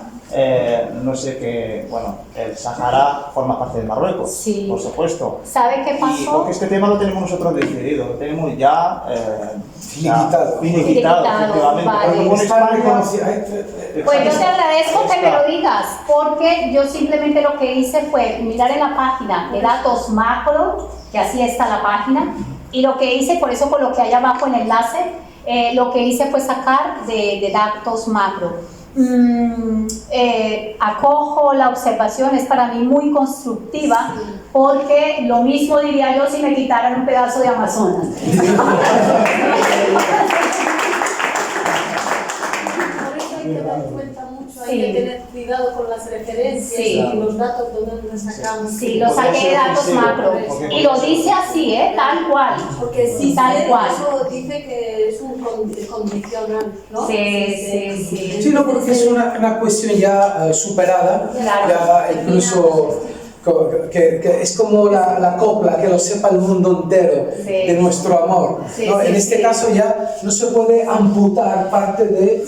no sé qué, bueno, el Sáhara forma parte de Marruecos,
sí,
por supuesto.
¿Sabe qué pasó?
Y porque este tema lo tenemos nosotros decidido, lo tenemos ya finiquitado, efectivamente.
Vale. Pues yo te agradezco que me lo digas, porque yo simplemente lo que hice fue mirar en la página de datos macro, que así está la página, y lo que hice, por eso coloqué ahí abajo el enlace, lo que hice fue sacar de datos macro. Acojo la observación, es para mí muy constructiva, porque lo mismo diría yo si me quitaran un pedazo de Amazonas.
Hay que dar cuenta mucho, hay que tener cuidado con las referencias y los datos de donde sacamos.
Sí, lo saqué de datos macro. Y lo dice así, tal cual.
Porque
sí, tal cual.
Eso dice que es un condicional, ¿no?
Sí.
Sí, no, porque es una cuestión ya superada,
claro,
ya incluso que es como la copla, que lo sepa el mundo entero de nuestro amor. ¿No? En este caso ya no se puede amputar parte de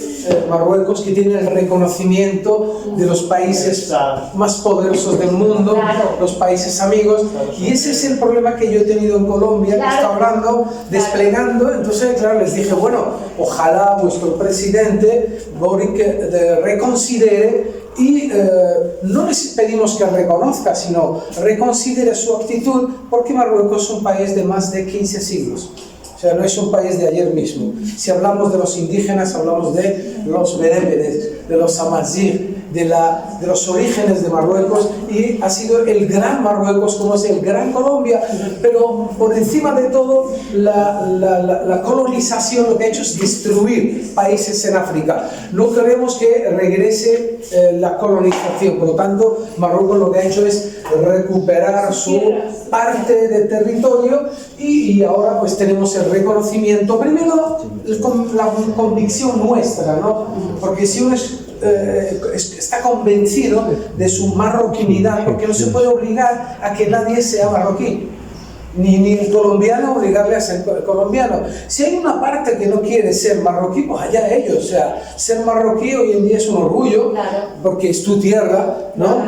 Marruecos, que tiene el reconocimiento de los países más poderosos del mundo, los países amigos, y ese es el problema que yo he tenido en Colombia, que está hablando, desplegando. Entonces, claro, les dije, bueno, ojalá vuestro presidente Boric reconsidere. Y no les pedimos que reconozca, sino reconsidere su actitud, porque Marruecos es un país de más de 15 siglos. O sea, no es un país de ayer mismo. Si hablamos de los indígenas, hablamos de los bereberes, de los amazigh, de los orígenes de Marruecos, y ha sido el gran Marruecos como es el gran Colombia, pero por encima de todo la colonización lo que ha hecho es destruir países en África. No queremos que regrese la colonización, por lo tanto Marruecos lo que ha hecho es recuperar su parte de territorio, y ahora pues tenemos el reconocimiento, primero con la convicción nuestra, ¿no? Porque si uno está convencido de su marroquinidad, porque no se puede obligar a que nadie sea marroquí, ni el colombiano obligarle a ser colombiano. Si hay una parte que no quiere ser marroquí, pues allá ellos. O sea, ser marroquí hoy en día es un orgullo, porque es tu tierra, ¿no?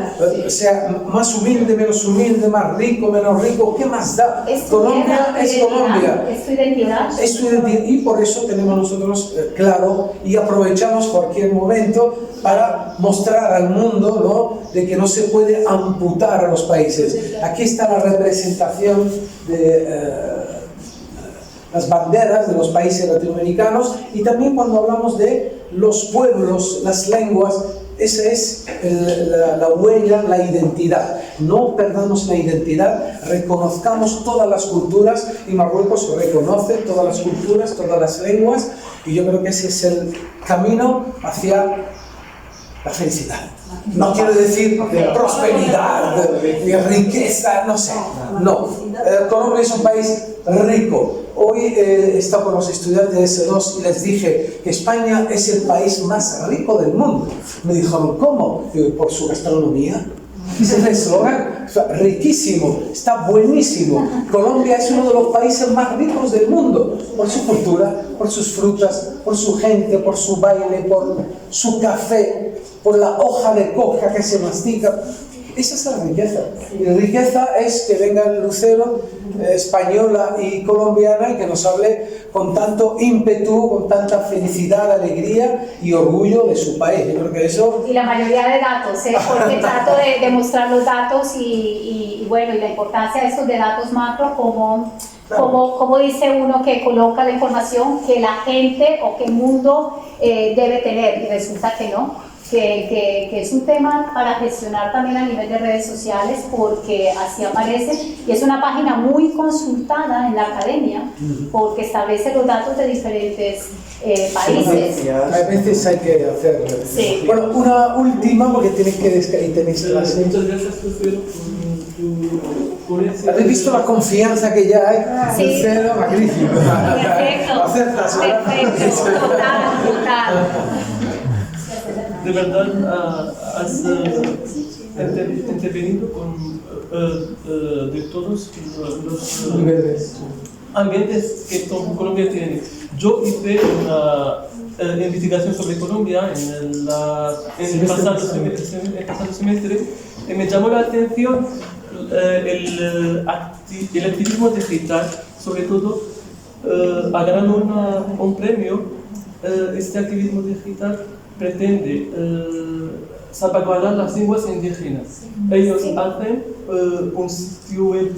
O sea, más humilde, menos humilde, más rico, menos rico, ¿qué más da? Colombia es Colombia.
Es tu identidad.
Es tu identidad, y por eso tenemos nosotros claro, y aprovechamos cualquier momento para mostrar al mundo, ¿no?, de que no se puede amputar a los países. Aquí está la representación de las banderas de los países latinoamericanos, y también cuando hablamos de los pueblos, las lenguas, esa es la huella, la identidad. No perdamos la identidad, reconozcamos todas las culturas, y Marruecos reconoce todas las culturas, todas las lenguas, y yo creo que ese es el camino hacia la felicidad. No quiero decir prosperidad, riqueza, no sé. No, Colombia es un país rico. Hoy he estado con los estudiantes de S2 y les dije que España es el país más rico del mundo. Me dijeron, ¿cómo? Digo, por su gastronomía. Ese es el eslogan, riquísimo, está buenísimo. Colombia es uno de los países más ricos del mundo, por su cultura, por sus frutas, por su gente, por su baile, por su café, por la hoja de coca que se mastica. Esa es la riqueza. Y la riqueza es que venga el lucero española y colombiana y que nos hable con tanto ímpetu, con tanta felicidad, alegría y orgullo de su país. Yo creo que eso...
Y la mayoría de datos, porque trato de mostrar los datos y bueno, y la importancia de estos de datos macro, como dice uno que coloca la información que la gente o que el mundo debe tener, y resulta que no. Que es un tema para gestionar también a nivel de redes sociales, porque así aparece, y es una página muy consultada en la academia, porque establece los datos de diferentes países.
A veces hay que hacerlo.
Sí.
Bueno, una última, porque tenéis clase.
Muchas gracias, Lucero, por ese...
¿Habéis visto la confianza que ya hay?
Sí.
Lucero, magnífico.
Perfecto.
Aceptas, ¿verdad?
Perfecto, total.
De verdad, has intervenido de todos los
Niveles.
ambientes que Colombia tiene. Yo hice una investigación sobre Colombia en el pasado semestre, y me llamó la atención el activismo digital, sobre todo ha ganado un premio. Este activismo digital pretende salvaguardar las lenguas indígenas. Ellos hacen un sitio web,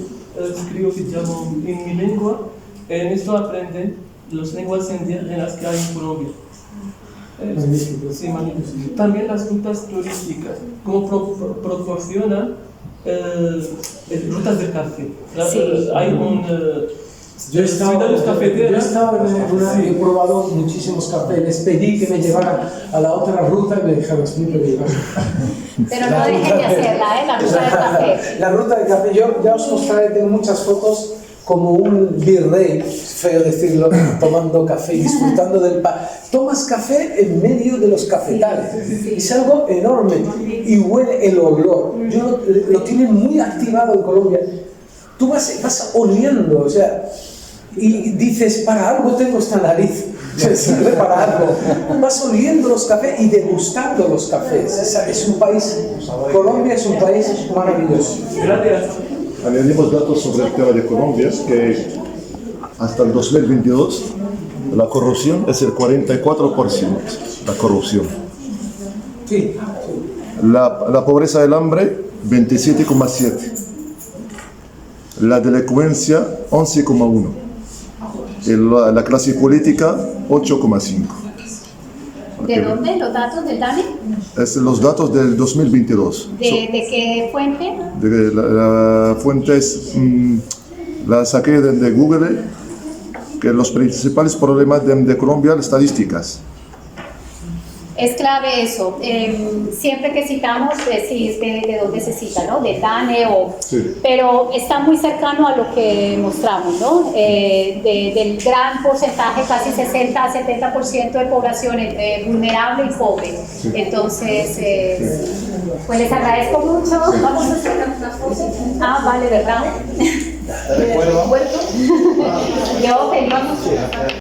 creo que llaman En Mi Lengua. En esto aprenden las lenguas indígenas que hay en Colombia. Sí, magnífico. También las rutas turísticas, cómo proporcionan rutas de café.
Sí.
Hay un...
Yo he estado he probado muchísimos cafés, les pedí que me llevaran a la otra ruta y me dijeron, siempre me llevan.
Pero no dejen de hacerla, la ruta del café.
La ruta del café, yo ya os mostraré, tengo muchas fotos como un virrey, feo decirlo, tomando café, disfrutando del pan. Tomas café en medio de los cafetales. Es algo enorme y huele el olor. Lo tienen muy activado en Colombia. Tú vas oliendo, o sea, y dices, para algo tengo esta nariz. Sirve para algo. Vas oliendo los cafés y degustando los cafés. Es un país, Colombia es un país maravilloso.
Gracias.
Añadimos datos sobre el tema de Colombia, que hasta el 2022 la corrupción es el 44%, la corrupción.
Sí.
La pobreza del hambre, 27,7%. La delincuencia, 11,1%. Y la clase política, 8,5%.
¿De dónde? ¿Los datos del DANE?
Es los datos del 2022.
¿De qué fuente?
La fuente es, la saqué de Google, que los principales problemas de Colombia, las estadísticas.
Es clave eso. Siempre que citamos, decir de dónde se cita, ¿no? De DANE o...
Sí.
Pero está muy cercano a lo que mostramos, ¿no? Del gran porcentaje, casi 60-70% de población entre vulnerable y pobre.
Sí.
Entonces, pues les agradezco mucho. Vamos a hacer una foto. Ah, vale, ¿verdad?
¿De acuerdo?
Yo,